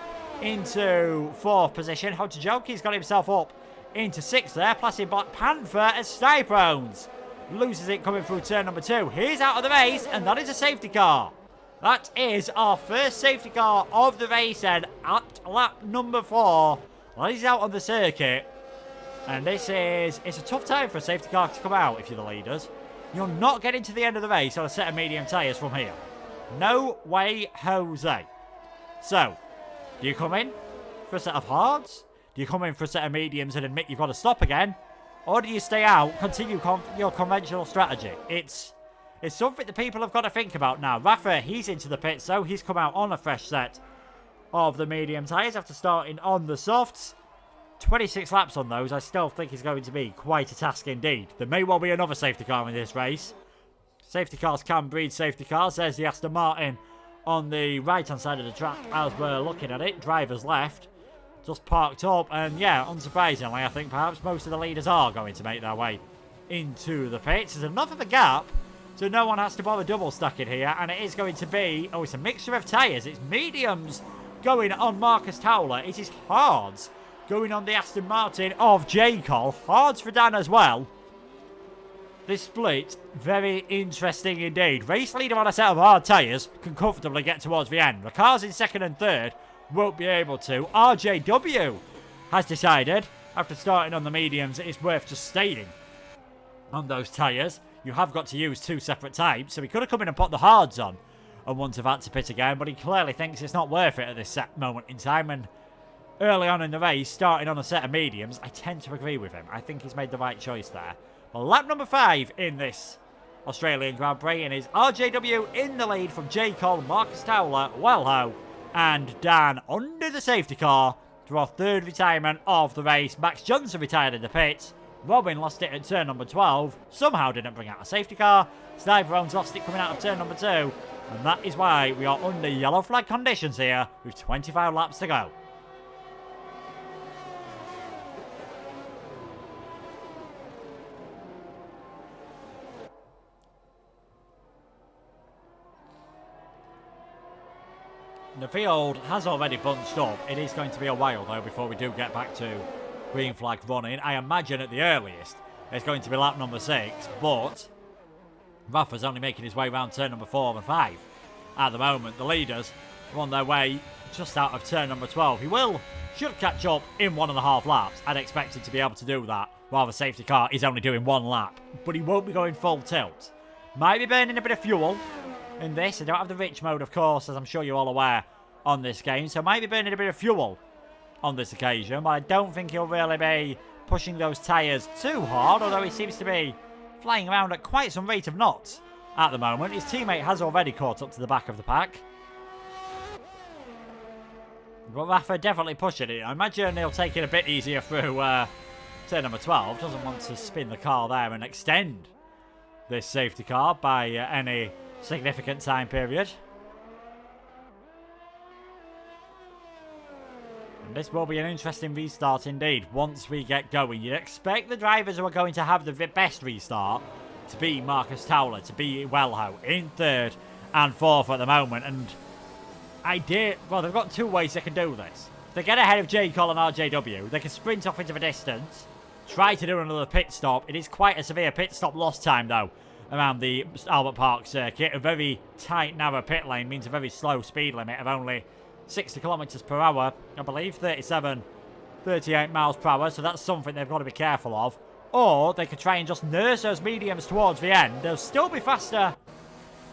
into 4th position. Hortojoki's got himself up into 6th there. Placid Black Panther as Stiprones loses it coming through turn number 2. He's out of the race, and that is a safety car. That is our first safety car of the race, and at lap number 4. Well, he's out on the circuit, and it's a tough time for a safety car to come out if you're the leaders. You're not getting to the end of the race on a set of medium tyres from here. No way, Jose. So, do you come in for a set of hards? Do Do you come in for a set of mediums and admit you've got to stop again? Or do you stay out, continue your conventional strategy? It's something that people have got to think about now. Rafa, he's into the pits, so he's come out on a fresh set of the medium tyres after starting on the softs. 26 laps on those, I still think is going to be quite a task indeed. There may well be another safety car in this race. Safety cars can breed safety cars. There's the Aston Martin on the right-hand side of the track as we're looking at it. Drivers left, just parked up, and yeah, unsurprisingly, I think perhaps most of the leaders are going to make their way into the pits. There's enough of a gap so no one has to bother double stacking here, and it is going to be, it's a mixture of tyres. It's mediums going on Marcus Towler. It is hards going on the Aston Martin of J. Cole. Hards for Dan as well. This split, very interesting indeed. Race leader on a set of hard tyres can comfortably get towards the end. The cars in second and third won't be able to. RJW has decided, after starting on the mediums, it's worth just staying on those tyres. You have got to use two separate types, so he could have come in and put the hards on and wouldn't have had to pit again, but he clearly thinks it's not worth it at this set moment in time, and early on in the race, starting on a set of mediums, I tend to agree with him. I think he's made the right choice there. Well, lap number 5 in this Australian Grand Prix, and is RJW in the lead from J. Cole, Marcus Towler, Wellho, and Dan under the safety car for our third retirement of the race. Max Johnson retired in the pits. Robin lost it at turn number 12. Somehow didn't bring out a safety car. Sniper Owens lost it coming out of turn number 2. And that is why we are under yellow flag conditions here with 25 laps to go. The field has already bunched up. It is going to be a while though before we do get back to green flag running. I imagine at the earliest it's going to be lap number 6, but Rafa's only making his way around turn number 4 and 5. At the moment, the leaders are on their way just out of turn number 12. He should catch up in 1.5 laps. I'd expect him to be able to do that while the safety car is only doing 1 lap, but he won't be going full tilt. Might be burning a bit of fuel in this. I don't have the rich mode, of course, as I'm sure you're all aware on this game, so might be burning a bit of fuel on this occasion, but I don't think he'll really be pushing those tyres too hard, although he seems to be flying around at quite some rate of knots at the moment. His teammate has already caught up to the back of the pack, but Rafa definitely pushing it. I imagine he'll take it a bit easier through turn number 12. Doesn't want to spin the car there and extend this safety car by any significant time period. And this will be an interesting restart indeed once we get going. You'd expect the drivers who are going to have the best restart to be Marcus Towler, to be Wellho in 3rd and 4th at the moment. And well, they've got 2 ways they can do this. If they get ahead of J. Cole and RJW, they can sprint off into the distance, try to do another pit stop. It is quite a severe pit stop loss time though around the Albert Park circuit. A very tight, narrow pit lane means a very slow speed limit of only 60 kilometers per hour, I believe, 38 miles per hour, so that's something they've got to be careful of. Or they could try and just nurse those mediums towards the end. They'll still be faster,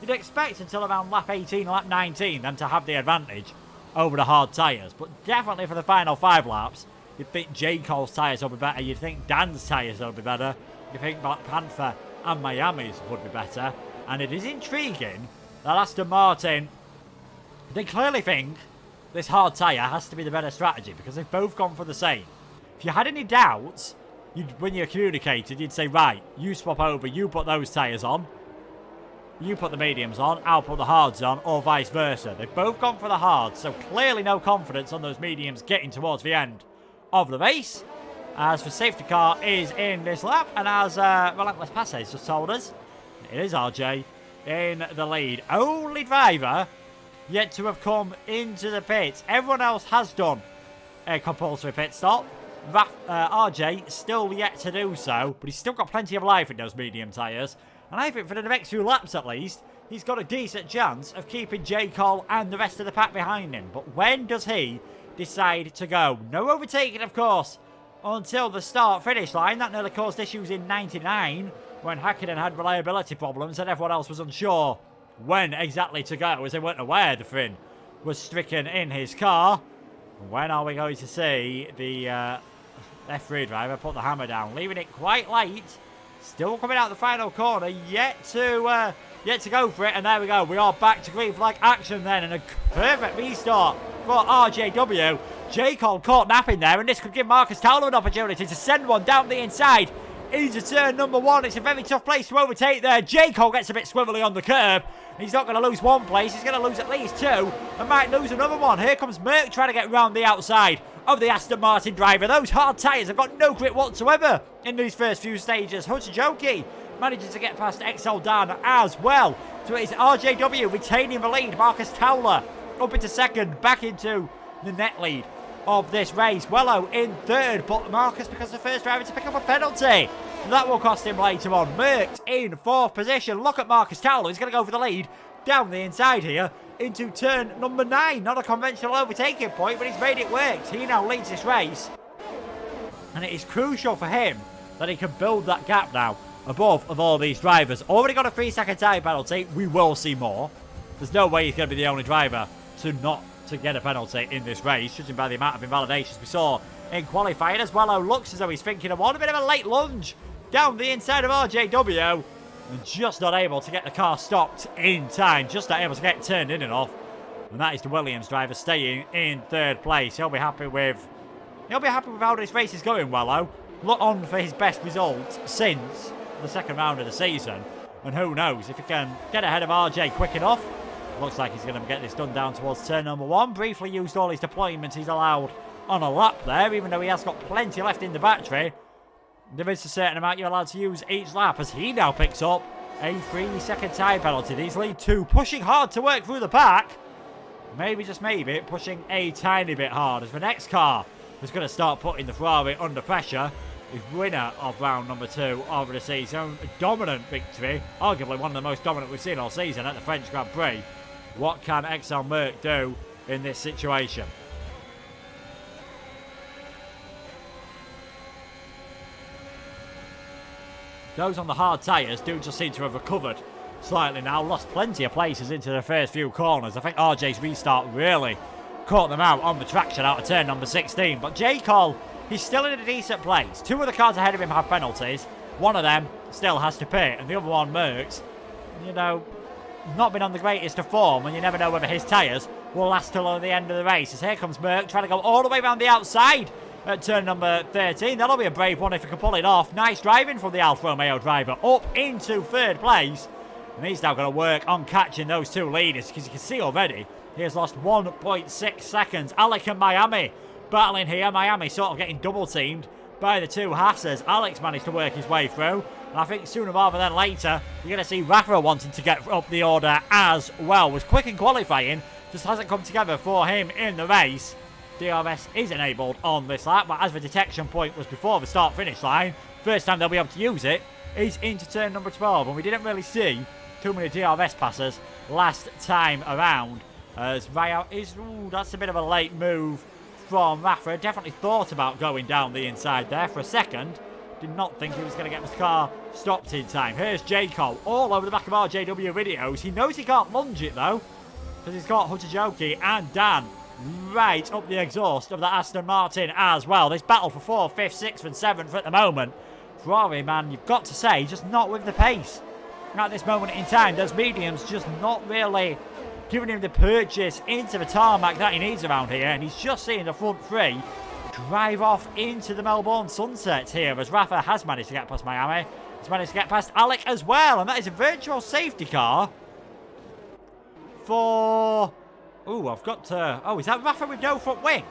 you'd expect, until around lap 18, lap 19, than to have the advantage over the hard tyres. But definitely for the final 5 laps, you'd think J. Cole's tyres will be better, you'd think Dan's tyres will be better, you'd think Black Panther and Miami's would be better. And it is intriguing that Aston Martin, they clearly think this hard tyre has to be the better strategy because they've both gone for the same. If you had any doubts, when you communicated, you'd say, right, you swap over, you put those tyres on, you put the mediums on, I'll put the hards on, or vice versa. They've both gone for the hards, so clearly no confidence on those mediums getting towards the end of the race. As for safety car is in this lap, and as Relentless Passes just told us, it is RJ in the lead. Only driver yet to have come into the pits. Everyone else has done a compulsory pit stop. RJ still yet to do so, but he's still got plenty of life in those medium tyres. And I think for the next few laps at least, he's got a decent chance of keeping J. Cole and the rest of the pack behind him. But when does he decide to go? No overtaking, of course, until the start-finish line. That nearly caused issues in 99 when Hakkinen had reliability problems and everyone else was unsure when exactly to go, as they weren't aware the Finn was stricken in his car. When are we going to see the F3 driver put the hammer down, leaving it quite late? Still coming out the final corner, yet to go for it, and there we go. We are back to green flag action then, and a perfect restart for RJW. J. Cole caught napping there, and this could give Marcus Towler an opportunity to send one down the inside into turn number 1. It's a very tough place to overtake there. J. Cole gets a bit swivelly on the curb. He's not going to lose one place. He's going to lose at least 2 and might lose another one. Here comes Merck trying to get round the outside of the Aston Martin driver. Those hard tyres have got no grip whatsoever in these first few stages. Hutajoki manages to get past XL Dan as well. So it's RJW retaining the lead. Marcus Towler up into second, back into the net lead of this race. Wello in third, but Marcus becomes the first driver to pick up a penalty. That will cost him later on. Merckx in 4th position. Look at Marcus Towler. He's going to go for the lead down the inside here into turn number 9. Not a conventional overtaking point, but he's made it work. He now leads this race. And it is crucial for him that he can build that gap now above of all these drivers. Already got a 3-second time penalty. We will see more. There's no way he's going to be the only driver to get a penalty in this race, judging by the amount of invalidations we saw in qualifying. As well, looks as though he's thinking of one. A bit of a late lunge down the inside of RJW, and just not able to get the car stopped in time, just not able to get turned in and off. And that is the Williams driver staying in 3rd place. He'll be happy with how this race is going. Wello look on for his best result since the 2nd round of the season, and who knows if he can get ahead of RJ quick enough. Looks like he's going to get this done down towards turn number 1. Briefly used all his deployments he's allowed on a lap there, even though he has got plenty left in the battery. There is a certain amount you're allowed to use each lap, as he now picks up a 3-second time penalty. These lead 2 pushing hard to work through the pack. Maybe, just maybe, pushing a tiny bit hard, as the next car is going to start putting the Ferrari under pressure. The winner of round number 2 of the season. A dominant victory, arguably one of the most dominant we've seen all season at the French Grand Prix. What can XL Merck do in this situation? Those on the hard tyres do just seem to have recovered slightly now. Lost plenty of places into the first few corners. I think RJ's restart really caught them out on the traction out of turn number 16. But J. Cole, he's still in a decent place. 2 of the cars ahead of him have penalties. One of them still has to pay, and the other one, Merckx, not been on the greatest of form, and you never know whether his tyres will last till the end of the race. As here comes Merck trying to go all the way around the outside at turn number 13. That'll be a brave one if he can pull it off. Nice driving from the Alfa Romeo driver up into 3rd place. And he's now going to work on catching those 2 leaders, because you can see already he has lost 1.6 seconds. Alec and Miami battling here. Miami sort of getting double teamed by the 2 Haasers. Alex managed to work his way through. And I think sooner rather than later, you're going to see Rafa wanting to get up the order as well. Was quick in qualifying, just hasn't come together for him in the race. DRS is enabled on this lap, but as the detection point was before the start-finish line, first time they'll be able to use it is into turn number 12. And we didn't really see too many DRS passes last time around. As Raya is, that's a bit of a late move from Rafa. Definitely thought about going down the inside there for a second. Did not think he was going to get this car stopped in time. Here's J. Cole all over the back of RJW videos. He knows he can't lunge it though, because he's got Hutajoki and Dan right up the exhaust of the Aston Martin as well. This battle for 4th, 5th, 6th and 7th at the moment. Ferrari, man, you've got to say, just not with the pace at this moment in time. Those mediums just not really giving him the purchase into the tarmac that he needs around here, and he's just seeing the front 3 drive off into the Melbourne sunset here, as Rafa has managed to get past Miami. He's managed to get past Alec as well, and that is a virtual safety car for... I've got to... is that Rafa with no front wing?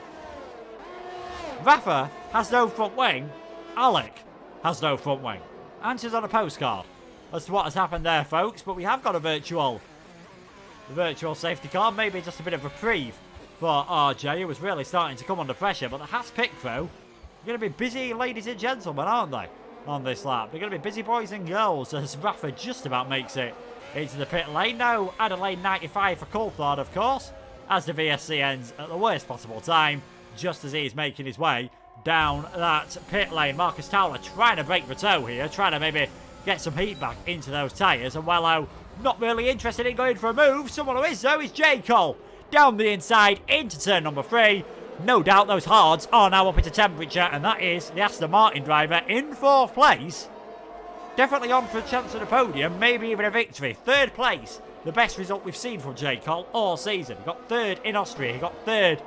Rafa has no front wing. Alec has no front wing. Answers on a postcard as to what has happened there, folks, but we have got a virtual safety car. Maybe just a bit of reprieve for RJ, who was really starting to come under pressure. But the Haas pit crew are going to be busy, ladies and gentlemen, aren't they, on this lap? They're going to be busy, boys and girls, as Rafa just about makes it into the pit lane. No Adelaide 95 for Coulthard, of course, as the VSC ends at the worst possible time, just as he is making his way down that pit lane. Marcus Towler trying to break the toe here, trying to maybe get some heat back into those tyres. And Wello not really interested in going for a move. Someone who is, though, is J. Cole. Down the inside into turn number 3. No doubt those hards are now up into temperature, and that is the Aston Martin driver in 4th place. Definitely on for a chance at a podium, maybe even a victory. 3rd place, the best result we've seen from J. Cole all season. He got 3rd in Austria, he got 3rd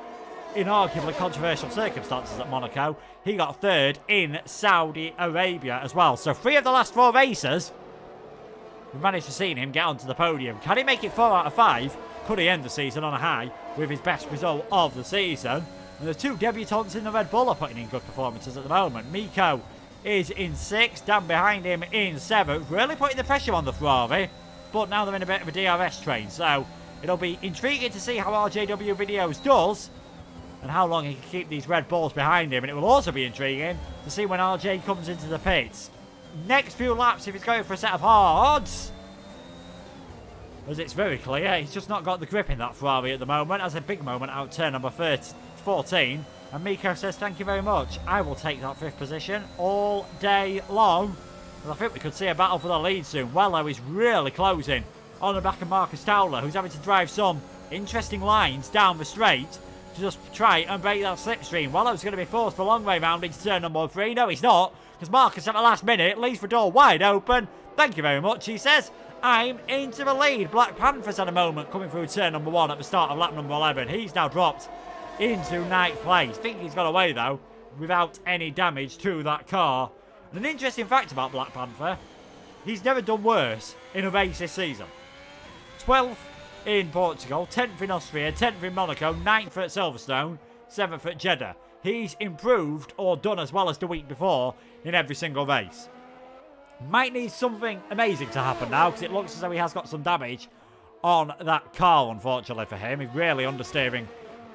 in arguably controversial circumstances at Monaco. He got 3rd in Saudi Arabia as well. So 3 of the last 4 races, we've managed to see him get onto the podium. Can he make it 4 out of 5? Could he end the season on a high with his best result of the season? And the 2 debutants in the Red Bull are putting in good performances at the moment. Miko is in 6th, Dan behind him in 7th, really putting the pressure on the Ferrari, but now they're in a bit of a DRS train, so it'll be intriguing to see how RJW Videos does and how long he can keep these Red Bulls behind him, and it will also be intriguing to see when RJ comes into the pits. Next few laps, if he's going for a set of hards, as it's very clear, he's just not got the grip in that Ferrari at the moment. As a big moment out turn number 14. And Miko says, thank you very much. I will take that 5th position all day long. And I think we could see a battle for the lead soon. Wello is really closing on the back of Marcus Towler, who's having to drive some interesting lines down the straight to just try and break that slipstream. Wello's going to be forced the long way round into turn number 3. No, he's not, because Marcus at the last minute leaves the door wide open. Thank you very much, he says. I'm into the lead. Black Panthers had a moment coming through turn number 1 at the start of lap number 11. He's now dropped into 9th place. I think he's got away though without any damage to that car. And an interesting fact about Black Panther, he's never done worse in a race this season. 12th in Portugal, 10th in Austria, 10th in Monaco, 9th at Silverstone, 7th at Jeddah. He's improved or done as well as the week before in every single race. Might need something amazing to happen now, because it looks as though he has got some damage on that car, unfortunately for him. He's really understeering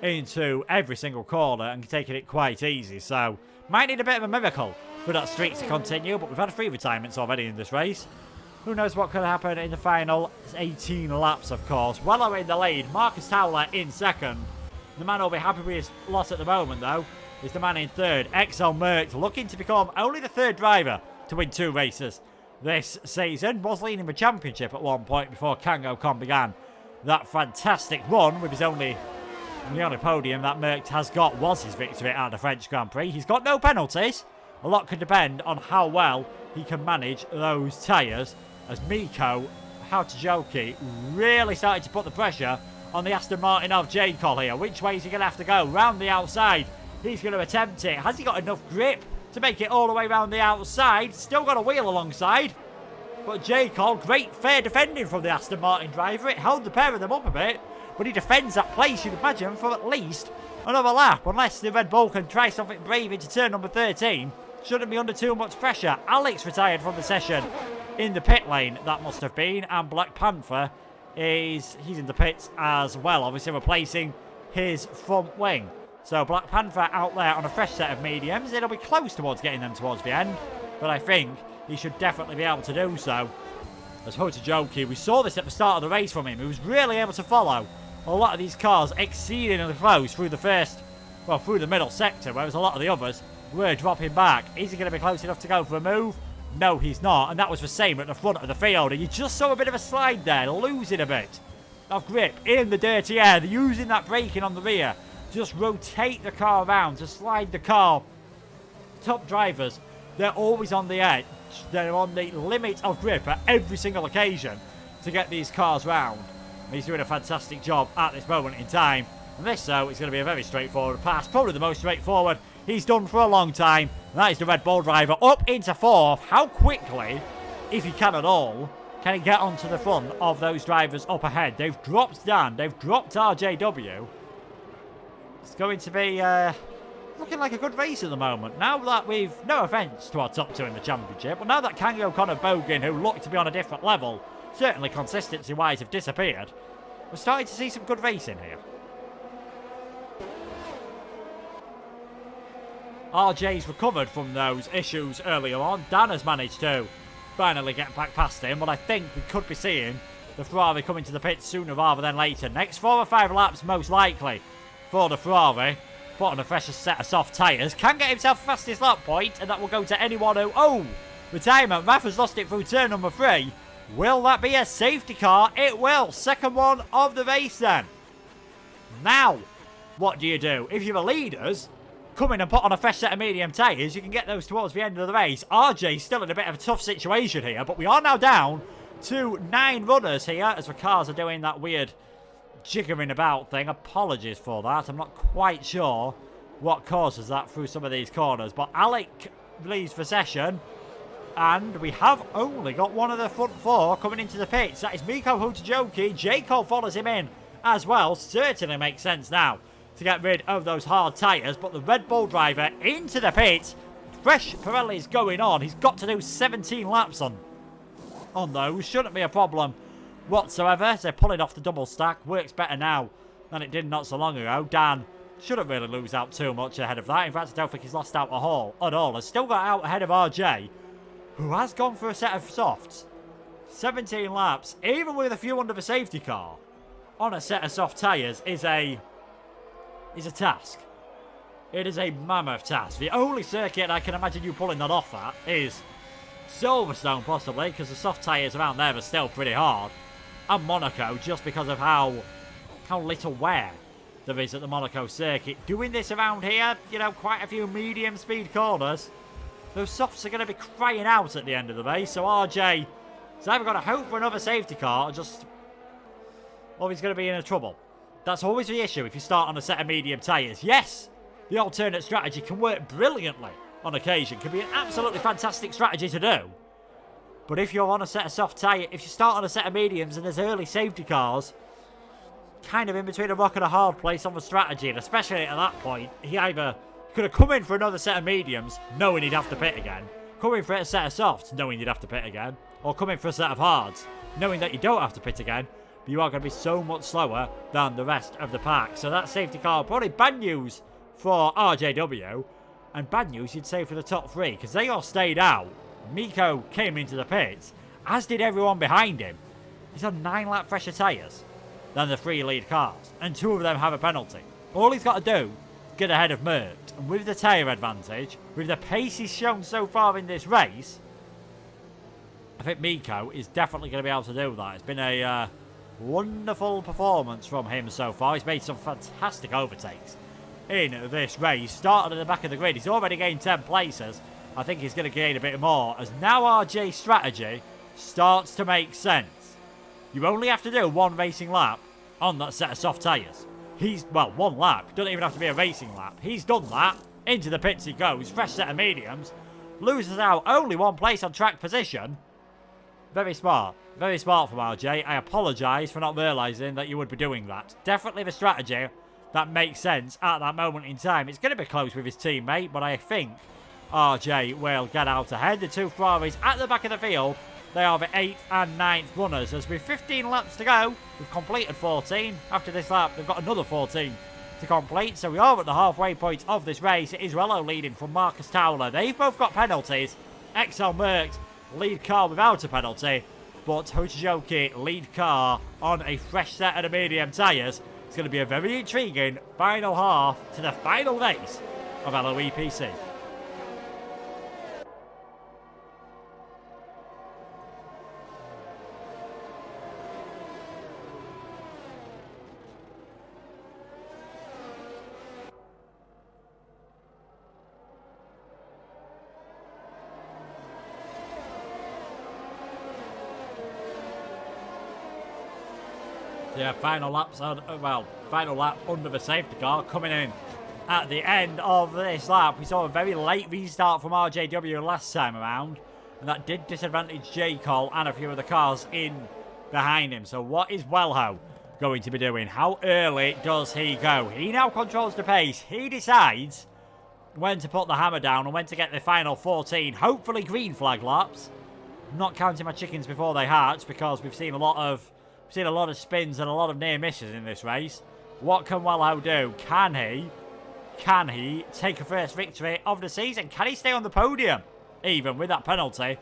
into every single corner and taking it quite easy, so might need a bit of a miracle for that streak to continue, but we've had 3 retirements already in this race. Who knows what could happen in the final 18 laps, of course. Wello in the lead, Marcus Towler in 2nd. The man who'll be happy with his loss at the moment, though, is the man in 3rd, Exxon Merckx, looking to become only the 3rd driver to win 2 races this season. Was leading the championship at one point before Kang Ocon began that fantastic run with his only... the only podium that Merckx has got was his victory at the French Grand Prix. He's got no penalties. A lot could depend on how well he can manage those tyres, as Miko Hautajoki really started to put the pressure on the Aston Martin of J. Cole here. Which way is he going to have to go? Round the outside. He's going to attempt it. Has he got enough grip to make it all the way round the outside? Still got a wheel alongside. But J. Cole, great fair defending from the Aston Martin driver. It held the pair of them up a bit. But he defends that place, you'd imagine, for at least another lap. Unless the Red Bull can try something brave into turn number 13. Shouldn't be under too much pressure. Alex retired from the session in the pit lane, that must have been. And Black Panther he's in the pits as well, obviously replacing his front wing. So Black Panther out there on a fresh set of mediums. It'll be close towards getting them towards the end, but I think he should definitely be able to do so. As Hautajoki, we saw this at the start of the race from him. He was really able to follow a lot of these cars exceedingly close through the through the middle sector, whereas a lot of the others were dropping back. Is he going to be close enough to go for a move? No, he's not, and that was the same at the front of the field. And you just saw a bit of a slide there, losing a bit of grip in the dirty air. They're using that braking on the rear to just rotate the car around, to slide the car. Top drivers, they're always on the edge. They're on the limit of grip at every single occasion to get these cars round. And he's doing a fantastic job at this moment in time. And this, though, is going to be a very straightforward pass. Probably the most straightforward he's done for a long time. And that is the Red Bull driver up into 4th. How quickly, if he can at all, can he get onto the front of those drivers up ahead? They've dropped Dan. They've dropped RJW. It's going to be looking like a good race at the moment. Now that we've, no offence to our top 2 in the championship, but now that Kang O'Connor Bogan, who looked to be on a different level, certainly consistency-wise have disappeared, we're starting to see some good racing here. RJ's recovered from those issues earlier on. Dan has managed to finally get back past him, but I think we could be seeing the Ferrari coming to the pits sooner rather than later. Next 4 or 5 laps, most likely, for the Ferrari. Put on a fresher set of soft tyres. Can get himself a fastest lap point, and that will go to anyone who... Oh! Retirement. Rafa's lost it through turn number 3. Will that be a safety car? It will. Second one of the race then. Now, what do you do? If you're the leaders, come in and put on a fresh set of medium tyres. You can get those towards the end of the race. RJ's still in a bit of a tough situation here, but we are now down to 9 runners here as the cars are doing that weird jiggering about thing. Apologies for that. I'm not quite sure what causes that through some of these corners, but Alec leads the session. And we have only got one of the front 4 coming into the pits. That is Mikko Hutajoki. J. Cole follows him in as well. Certainly makes sense now to get rid of those hard tyres. But the Red Bull driver into the pits. Fresh Pirelli's going on. He's got to do 17 laps on those. Shouldn't be a problem whatsoever. As they're pulling off the double stack. Works better now than it did not so long ago. Dan shouldn't really lose out too much ahead of that. In fact, I don't think he's lost out at all. Has still got out ahead of RJ, who has gone for a set of softs. 17 laps, even with a few under the safety car, on a set of soft tyres is a task. It is a mammoth task. The only circuit I can imagine you pulling that off at is Silverstone, possibly, because the soft tyres around there are still pretty hard. And Monaco, just because of how little wear there is at the Monaco circuit. Doing this around here, you know, quite a few medium speed corners. Those softs are going to be crying out at the end of the race. So RJ has either got to hope for another safety car or he's going to be in trouble. That's always the issue if you start on a set of medium tyres. Yes, the alternate strategy can work brilliantly on occasion. Can be an absolutely fantastic strategy to do. But if you're on a set of soft tyre, if you start on a set of mediums and there's early safety cars, kind of in between a rock and a hard place on the strategy. And especially at that point, he either could have come in for another set of mediums, knowing he'd have to pit again. Come in for a set of softs, knowing you'd have to pit again. Or come in for a set of hards, knowing that you don't have to pit again. But you are going to be so much slower than the rest of the pack. So that safety car, probably bad news for RJW. And bad news, you'd say, for the top 3. Because they all stayed out. Mikko came into the pits, as did everyone behind him. He's on 9 lap fresher tyres than the 3 lead cars. And 2 of them have a penalty. All he's got to do, get ahead of Mert. And with the tyre advantage, with the pace he's shown so far in this race, I think Mikko is definitely going to be able to do that. It's been a wonderful performance from him so far. He's made some fantastic overtakes in this race. Started at the back of the grid. He's already gained 10 places. I think he's going to gain a bit more, as now RJ's strategy starts to make sense. You only have to do 1 racing lap on that set of soft tyres. Well, 1 lap. Doesn't even have to be a racing lap. He's done that. Into the pits he goes. Fresh set of mediums. Loses out only 1 place on track position. Very smart. Very smart from RJ. I apologise for not realising that you would be doing that. Definitely the strategy that makes sense at that moment in time. It's going to be close with his teammate, but I think RJ will get out ahead. The 2 Ferraris at the back of the field. They are the 8th and 9th runners. As with 15 laps to go, we've completed 14. After this lap, they've got another 14 to complete. So we are at the halfway point of this race. It is Rello leading from Marcus Towler. They've both got penalties. XL Merckx, lead car without a penalty. But Hutajoki, lead car on a fresh set of the medium tyres. It's going to be a very intriguing final half to the final race of LOEPC. Yeah, final lap under the safety car coming in at the end of this lap. We saw a very late restart from RJW last time around, and that did disadvantage J. Cole and a few of the cars in behind him. So what is Welho going to be doing? How early does he go? He now controls the pace. He decides when to put the hammer down and when to get the final 14, hopefully green flag laps. I'm not counting my chickens before they hatch, because we've seen a lot of spins and a lot of near misses in this race. What can Welho do? Can he take a first victory of the season? Can he stay on the podium? Even with that penalty,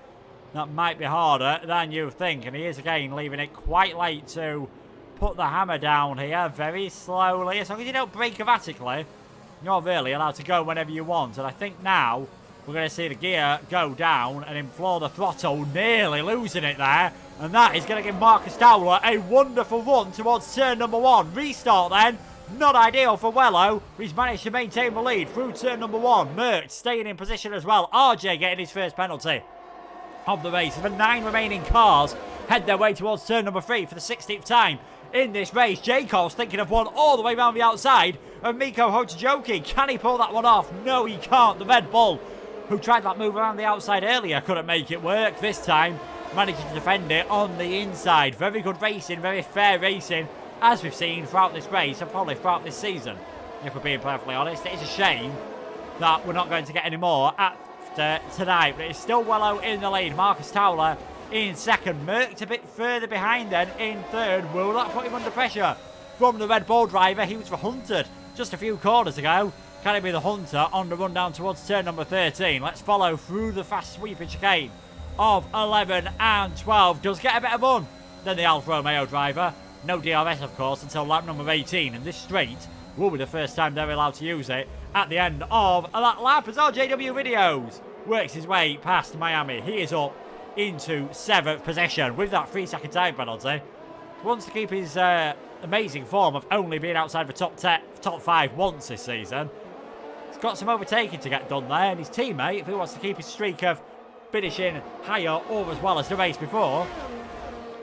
that might be harder than you think. And he is again leaving it quite late to put the hammer down here very slowly. As long as you don't brake erratically, you're really allowed to go whenever you want. And I think now we're going to see the gear go down and implore the throttle, nearly losing it there. And that is going to give Marcus Towler a wonderful run towards turn number 1. Restart then. Not ideal for Wello. He's managed to maintain the lead through turn number 1. Merckx staying in position as well. RJ getting his first penalty of the race. The 9 remaining cars head their way towards turn number 3 for the 16th time in this race. J. Cole's thinking of one all the way around the outside of Miko Hotajoki. Can he pull that one off? No, he can't. The Red Bull, who tried that move around the outside earlier, couldn't make it work. This time, managing to defend it on the inside. Very good racing, very fair racing, as we've seen throughout this race and probably throughout this season. If we're being perfectly honest, it is a shame that we're not going to get any more after tonight. But it's still Wello in the lead. Marcus Towler in second. Merckx a bit further behind then in third. Will that put him under pressure from the Red Bull driver? He was for Hunted just a few corners ago. Can it be the Hunter on the run down towards turn number 13? Let's follow through the fast sweeping chicane of 11 and 12. Does get a better run than the Alfa Romeo driver. No DRS, of course, until lap number 18. And this straight will be the first time they're allowed to use it at the end of that lap. As RJW Videos works his way past Miami, he is up into 7th position with that 3-second time penalty. He wants to keep his amazing form of only being outside the top 5 once this season. He's got some overtaking to get done there, and his teammate, if he wants to keep his streak of finishing higher or as well as the race before,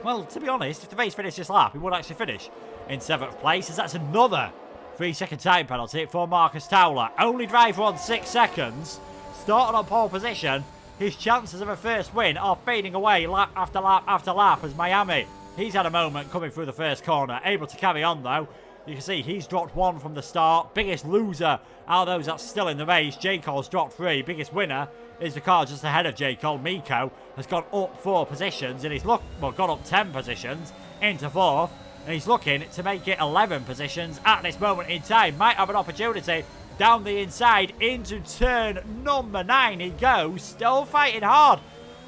well, to be honest, if the race finished this lap, he would actually finish in 7th place, as that's another 3-second time penalty for Marcus Towler. Only driver on 6 seconds, started on pole position. His chances of a first win are fading away lap after lap after lap as Miami, he's had a moment coming through the first corner, able to carry on though. You can see he's dropped 1 from the start. Biggest loser out of those that's still in the race. J. Cole's dropped 3. Biggest winner is the car just ahead of J. Cole. Miko has gone up 4 positions and he's gone up 10 positions into 4th. And he's looking to make it 11 positions at this moment in time. Might have an opportunity down the inside into turn number 9. He goes, still fighting hard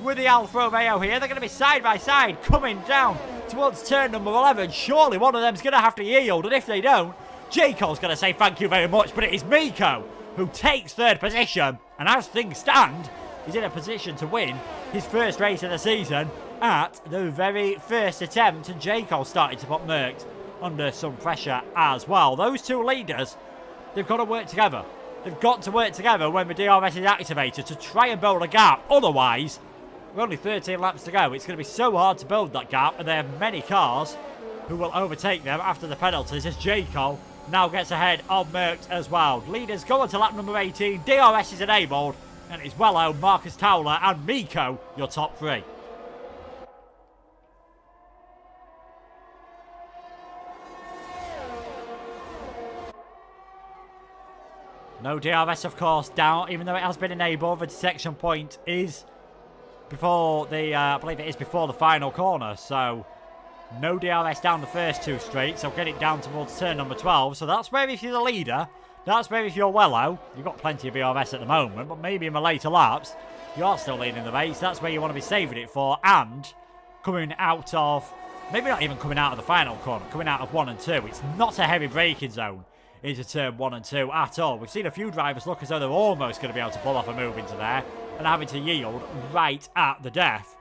with the Alfa Romeo here. They're going to be side by side coming down towards turn number 11. Surely one of them's going to have to yield, and if they don't, J. Cole's going to say thank you very much. But it is Miko who takes 3rd position, and as things stand, he's in a position to win his first race of the season at the very first attempt. And J. Cole started to put Merckx under some pressure as well. Those two leaders, they've got to work together. They've got to work together when the DRS is activated to try and build a gap. Otherwise, with only 13 laps to go, it's going to be so hard to build that gap, and they have many cars who will overtake them after the penalties, as J. Cole now gets ahead of Merckx as well. Leaders go on to lap number 18. DRS is enabled, and it's Wello, Marcus Towler and Miko, your top 3. No DRS, of course, down, even though it has been enabled. The detection point is before the, I believe it is before the final corner, so no DRS down the first 2 straights. I'll get it down towards turn number 12, so that's where if you're the leader, that's where if you're Wello, you've got plenty of DRS at the moment, but maybe in the later laps, you are still leading the race. That's where you want to be saving it for, and coming out of, maybe not even coming out of the final corner, coming out of 1 and 2. It's not a heavy braking zone into turn 1 and 2 at all. We've seen a few drivers look as though they're almost going to be able to pull off a move into there and having to yield right at the death.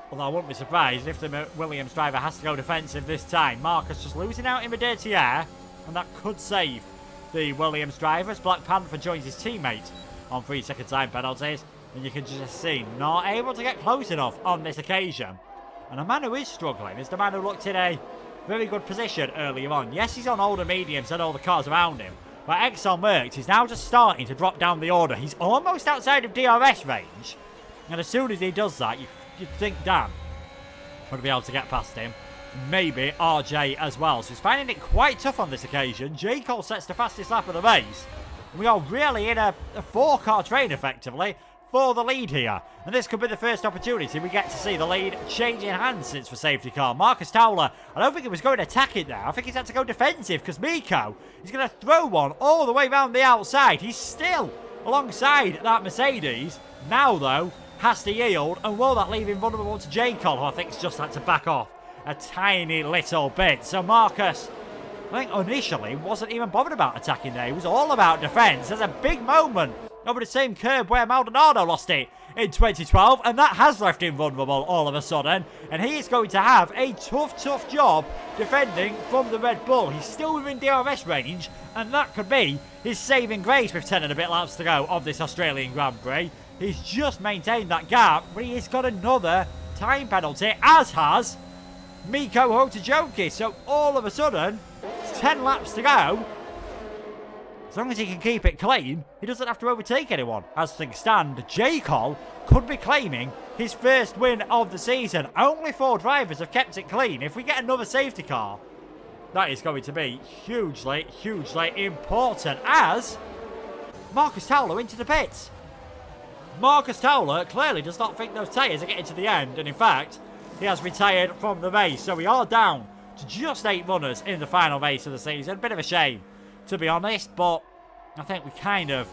Although I wouldn't be surprised if the Williams driver has to go defensive this time. Marcus just losing out in the dirty air, and that could save the Williams driver as Black Panther joins his teammate on 3-second time penalties. And you can just see, not able to get close enough on this occasion. And a man who is struggling is the man who looked in a very good position earlier on. Yes, he's on older mediums and all the cars around him, but Exxon Merckx is now just starting to drop down the order. He's almost outside of DRS range, and as soon as he does that, you'd think Dan would be able to get past him. Maybe RJ as well. So he's finding it quite tough on this occasion. J. Cole sets the fastest lap of the race. We are really in a 4-car train, effectively, for the lead here. And this could be the first opportunity we get to see the lead changing hands since the safety car. Marcus Towler, I don't think he was going to attack it there. I think he's had to go defensive because Miko is going to throw one all the way around the outside. He's still alongside that Mercedes. Now, though, has to yield. And will that leave him vulnerable to J. Cole, who I think has just had to back off a tiny little bit. So Marcus, I think initially wasn't even bothered about attacking there. He was all about defence. There's a big moment over the same curb where Maldonado lost it in 2012, and that has left him vulnerable all of a sudden, and he is going to have a tough job defending from the Red Bull. He's still within DRS range, and that could be his saving grace with 10 and a bit laps to go of this Australian Grand Prix. He's just maintained that gap, but he has got another time penalty, as has Mikko Hotojoki. So all of a sudden, it's 10 laps to go. As long as he can keep it clean, he doesn't have to overtake anyone. As things stand, J. Cole could be claiming his first win of the season. Only 4 drivers have kept it clean. If we get another safety car, that is going to be hugely important, as Marcus Towler into the pits. Marcus Towler clearly does not think those tyres are getting to the end, and in fact, he has retired from the race. So we are down to just 8 runners in the final race of the season. Bit of a shame, to be honest, but I think we kind of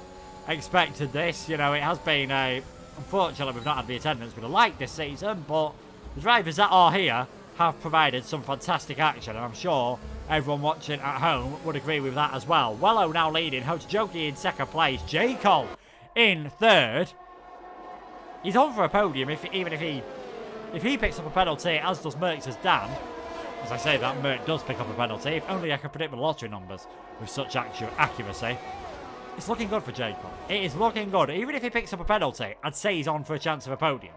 expected this. You know, it has been unfortunately, we've not had the attendance we'd have liked this season, but the drivers that are here have provided some fantastic action, and I'm sure everyone watching at home would agree with that as well. Wello now leading, Hotojoki in second place, J. Cole in third. He's on for a podium even if he picks up a penalty, as does Merckx's Dan. As I say that, Merck does pick up a penalty. If only I could predict the lottery numbers with such accuracy. It's looking good for J. Cole. It is looking good. Even if he picks up a penalty, I'd say he's on for a chance of a podium.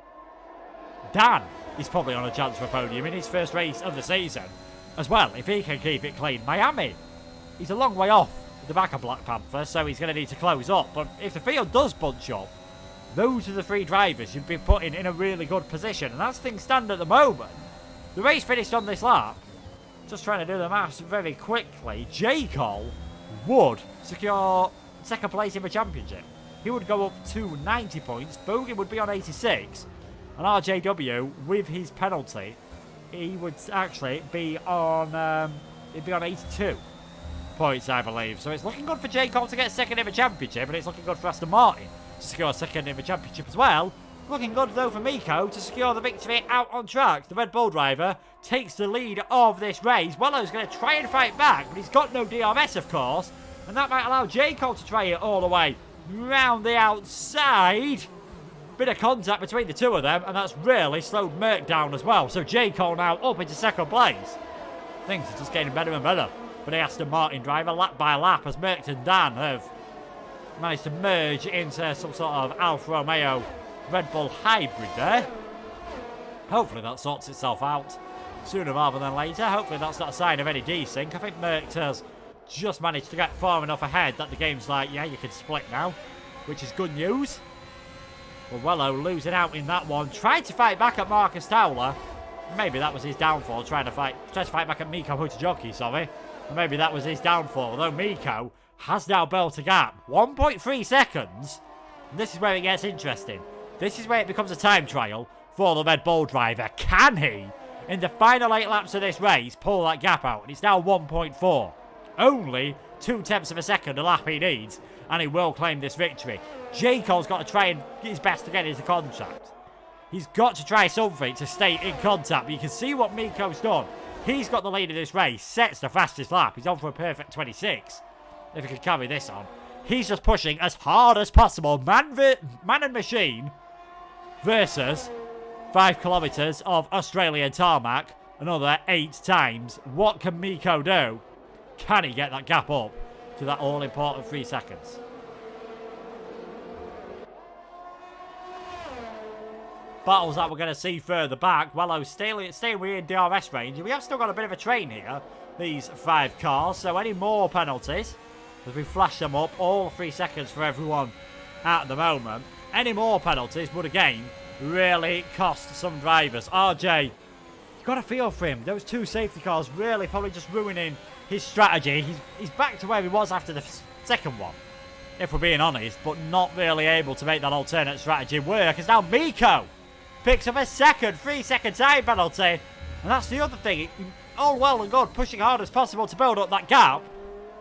Dan is probably on a chance for a podium in his first race of the season as well, if he can keep it clean. Miami, he's a long way off the back of Black Panther, so he's going to need to close up. But if the field does bunch up, those are the 3 drivers you'd be putting in a really good position. And as things stand at the moment, the race finished on this lap. Just trying to do the maths very quickly. J. Cole would secure second place in the championship. He would go up to 90 points. Bogan would be on 86. And RJW, with his penalty, he would actually be on 82 points, I believe. So it's looking good for J. Cole to get second in the championship, and it's looking good for Aston Martin to secure second in the championship as well. Looking good, though, for Mikko to secure the victory out on track. The Red Bull driver takes the lead of this race. Wello's going to try and fight back, but he's got no DRS, of course. And that might allow J. Cole to try it all the way round the outside. Bit of contact between the two of them, and that's really slowed Merck down as well. So J. Cole now up into second place. Things are just getting better and better for the Aston Martin driver, lap by lap, as Merck and Dan have managed to merge into some sort of Alfa Romeo Red Bull hybrid there. Hopefully that sorts itself out sooner rather than later. Hopefully that's not a sign of any desync. I think Merck has just managed to get far enough ahead that the game's like, yeah, you can split now, which is good news. Well, Wello losing out in that one. Tried to fight back at Marcus Towler. Maybe that was his downfall, trying to fight back at Mikko Hotojoki, sorry. Maybe that was his downfall, although Mikko has now built a gap. 1.3 seconds. And this is where it gets interesting. This is where it becomes a time trial for the Red Bull driver. Can he, in the final 8 laps of this race, pull that gap out? And it's now 1.4. Only 0.2 of a second a lap he needs, and he will claim this victory. J. Cole's got to try and get his best to get into contact. He's got to try something to stay in contact, but you can see what Mikko's done. He's got the lead of this race, sets the fastest lap. He's on for a perfect 26, if he can carry this on. He's just pushing as hard as possible. Man and machine versus 5 kilometres of Australian tarmac, another 8 times. What can Mikko do? Can he get that gap up to that all-important 3 seconds? Battles that we're going to see further back. Wello staying within DRS range. We have still got a bit of a train here, these 5 cars. So any more penalties, as we flash them up, all 3 seconds for everyone at the moment. Any more penalties would again really cost some drivers. RJ, you've got a feel for him. Those 2 safety cars really probably just ruining his strategy. He's back to where he was after the second one, if we're being honest, but not really able to make that alternate strategy work. As now Mikko picks up a second 3-second time penalty. And that's the other thing. All well and good, pushing hard as possible to build up that gap.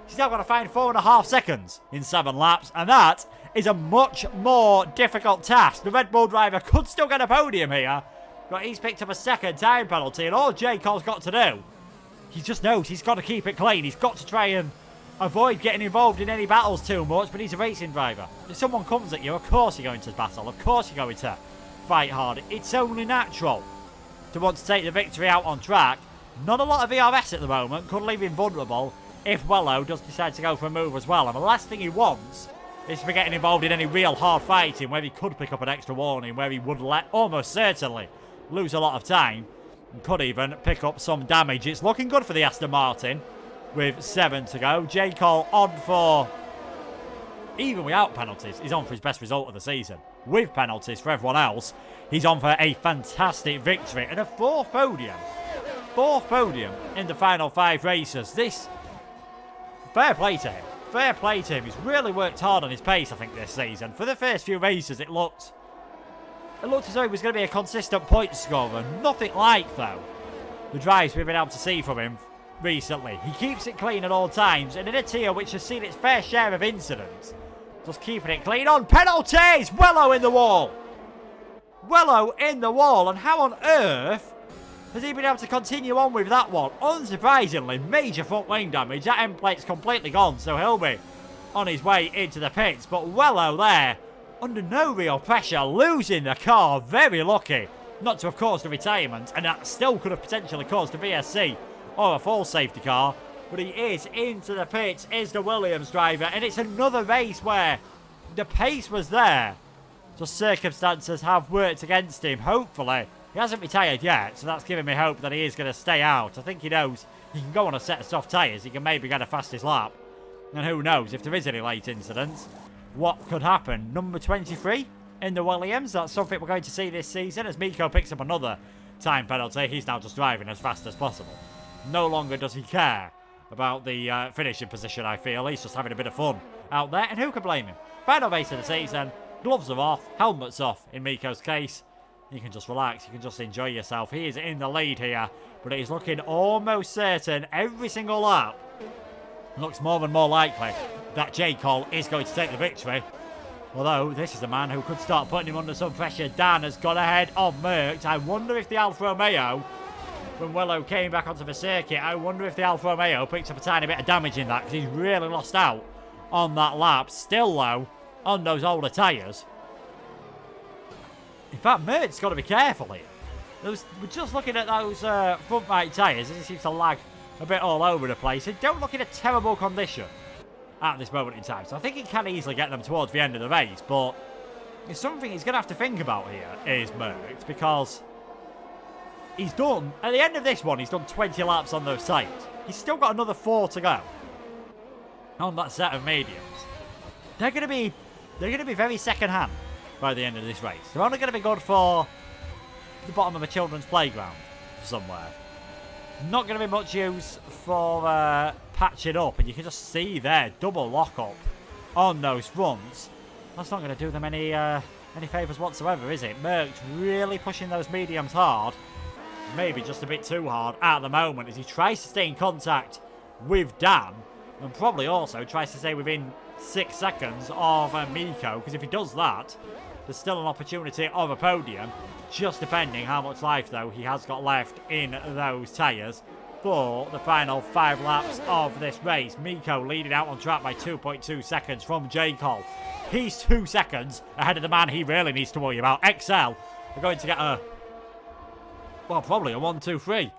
He's now got to find 4.5 seconds in 7 laps. And that is a much more difficult task. The Red Bull driver could still get a podium here, but he's picked up a second time penalty. And all J. Cole's got to do, he just knows he's got to keep it clean. He's got to try and avoid getting involved in any battles too much, but he's a racing driver. If someone comes at you, of course you're going to battle. Of course you're going to fight hard. It's only natural to want to take the victory out on track. Not a lot of VRS at the moment. Could leave him vulnerable if Wello does decide to go for a move as well. And the last thing he wants is to be getting involved in any real hard fighting where he could pick up an extra warning, where he would almost certainly lose a lot of time and could even pick up some damage. It's looking good for the Aston Martin with 7 to go. J. Cole on for, even without penalties, he's on for his best result of the season. With penalties for everyone else, he's on for a fantastic victory and a fourth podium. Fourth podium in the final 5 races. This, fair play to him. Fair play to him. He's really worked hard on his pace, I think, this season. For the first few races, it looked as though he was going to be a consistent point scorer. Nothing like, though, the drives we've been able to see from him recently. He keeps it clean at all times, and in a tier which has seen its fair share of incidents, just keeping it clean on penalties. Wello in the wall. Wello in the wall, and how on earth has he been able to continue on with that one? Unsurprisingly, major front wing damage. That end plate's completely gone, so he'll be on his way into the pits. But Wello there, under no real pressure, losing the car. Very lucky not to have caused a retirement, and that still could have potentially caused a VSC or a full safety car. But he is into the pits, is the Williams driver, and it's another race where the pace was there. Just circumstances have worked against him. Hopefully, he hasn't retired yet, so that's giving me hope that he is going to stay out. I think he knows he can go on a set of soft tyres. He can maybe get a fastest lap. And who knows, if there is any late incidents, what could happen? Number 23 in the Williams. That's something we're going to see this season as Miko picks up another time penalty. He's now just driving as fast as possible. No longer does he care about the finishing position, I feel. He's just having a bit of fun out there, and who can blame him? Final race of the season. Gloves are off, helmet's off in Miko's case. You can just relax, you can just enjoy yourself. He is in the lead here, but it is looking almost certain every single lap. Looks more and more likely that J. Cole is going to take the victory. Although, this is a man who could start putting him under some pressure. Dan has got ahead of Merckx. I wonder if the Alfa Romeo, when Wello came back onto the circuit, I wonder if the Alfa Romeo picked up a tiny bit of damage in that, because he's really lost out on that lap. Still low on those older tyres. In fact, Merckx's got to be careful here. We're just looking at those front right tyres, as he seems to lag a bit all over the place. They don't look in a terrible condition at this moment in time, so I think he can easily get them towards the end of the race, but it's something he's going to have to think about here, is Merckx, because he's done, at the end of this one, he's done 20 laps on those tyres. He's still got another 4 to go on that set of mediums. They're going to be very second-hand by the end of this race. They're only going to be good for the bottom of a children's playground somewhere. Not going to be much use for patching up, and you can just see there, double lock-up on those fronts. That's not going to do them any favours whatsoever, is it? Merckx really pushing those mediums hard. Maybe just a bit too hard at the moment as he tries to stay in contact with Dan, and probably also tries to stay within 6 seconds of Miko, because if he does that, there's still an opportunity of a podium, just depending how much life, though, he has got left in those tyres for the final 5 laps of this race. Miko leading out on track by 2.2 seconds from J. Cole. He's 2 seconds ahead of the man he really needs to worry about. XL are going to get probably a 1-2-3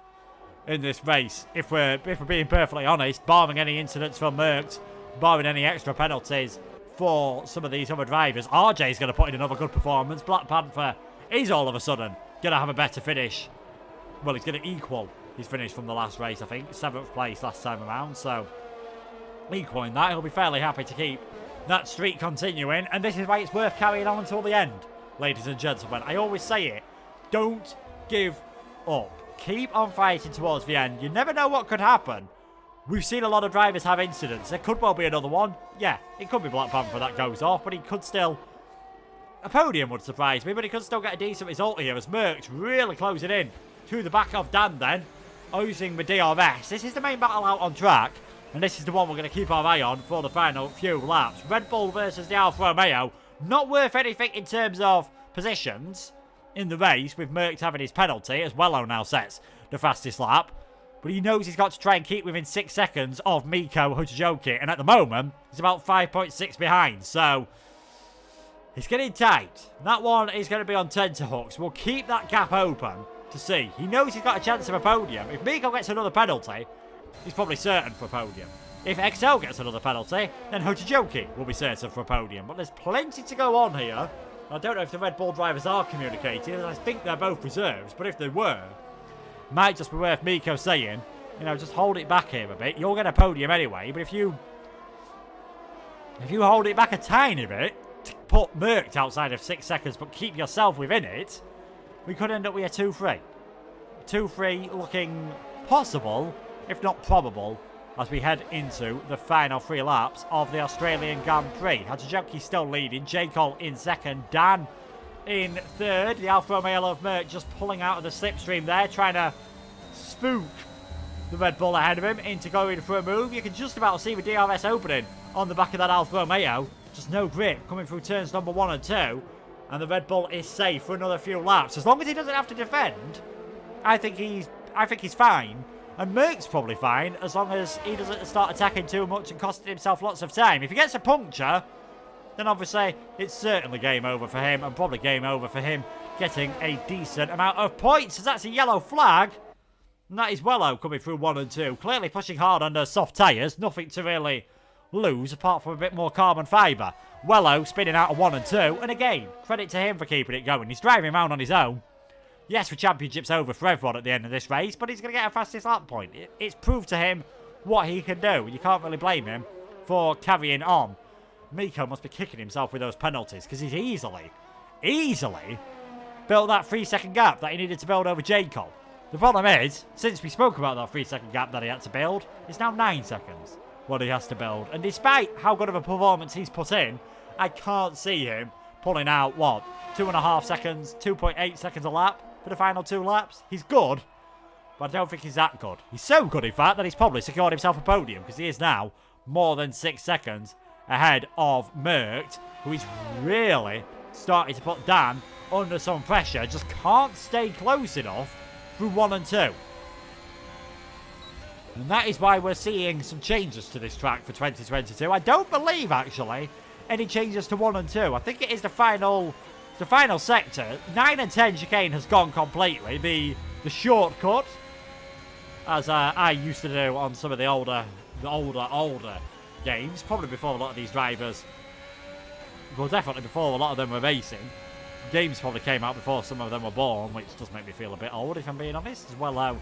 in this race, if we're being perfectly honest, barring any incidents from Merckx, barring any extra penalties for some of these other drivers. RJ's going to put in another good performance. Black Panther is all of a sudden going to have a better finish. Well, he's going to equal his finish from the last race, I think. 7th place last time around, so equaling that, he'll be fairly happy to keep that streak continuing, and this is why it's worth carrying on until the end, ladies and gentlemen. I always say it, don't give up. Keep on fighting towards the end. You never know what could happen. We've seen a lot of drivers have incidents. There could well be another one. Yeah, it could be Black Panther that goes off, but he could still... A podium would surprise me, but he could still get a decent result here as Merckx really closing in to the back of Dan then, using the DRS. This is the main battle out on track, and this is the one we're going to keep our eye on for the final few laps. Red Bull versus the Alfa Romeo. Not worth anything in terms of positions in the race, with Merckx having his penalty, as Wello now sets the fastest lap. But he knows he's got to try and keep within 6 seconds of Mikko Hotajoki. And at the moment, he's about 5.6 behind. So, it's getting tight. That one is going to be on tenterhooks. We'll keep that gap open to see. He knows he's got a chance of a podium. If Mikko gets another penalty, he's probably certain for a podium. If XL gets another penalty, then Hotajoki will be certain for a podium. But there's plenty to go on here. I don't know if the Red Bull drivers are communicating, and I think they're both reserves. But if they were, might just be worth Mikko saying, you know, just hold it back here a bit. You'll get a podium anyway, but if you hold it back a tiny bit, to put Merckx outside of 6 seconds, but keep yourself within it, we could end up with a 2-3. 2-3 looking possible, if not probable, as we head into the final 3 laps of the Australian Grand Prix. Hotajoki still leading, J. Cole in second, Dan in third. The Alfa Romeo of Merckx just pulling out of the slipstream there, trying to spook the Red Bull ahead of him into going for a move. You can just about see the DRS opening on the back of that Alfa Romeo. Just no grip coming through turns number 1 and 2. And the Red Bull is safe for another few laps. As long as he doesn't have to defend, I think he's fine. And Merck's probably fine, as long as he doesn't start attacking too much and costing himself lots of time. If he gets a puncture, then obviously it's certainly game over for him, and probably game over for him getting a decent amount of points, as that's a yellow flag. And that is Wello coming through 1 and 2. Clearly pushing hard under soft tyres. Nothing to really lose, apart from a bit more carbon fibre. Wello spinning out of 1 and 2. And again, credit to him for keeping it going. He's driving around on his own. Yes, the championship's over for everyone at the end of this race, but he's going to get a fastest lap point. It's proved to him what he can do. You can't really blame him for carrying on. Mikko must be kicking himself with those penalties, because he's easily built that 3-second gap that he needed to build over J. Cole. The problem is, since we spoke about that 3-second gap that he had to build, it's now 9 seconds what he has to build. And despite how good of a performance he's put in, I can't see him pulling out, 2.5 seconds, 2.8 seconds a lap for the final 2 laps. He's good, but I don't think he's that good. He's so good, in fact, that he's probably secured himself a podium, because he is now more than 6 seconds ahead of Merckx, who is really starting to put Dan under some pressure. Just can't stay close enough through 1 and 2. And that is why we're seeing some changes to this track for 2022. I don't believe, actually, any changes to 1 and 2. I think it is the final sector. 9 and 10 chicane has gone completely. The shortcut, as I used to do on some of the older games, probably before a lot of these drivers, well, definitely before a lot of them were racing. Games probably came out before some of them were born, which does make me feel a bit old, if I'm being honest. As well out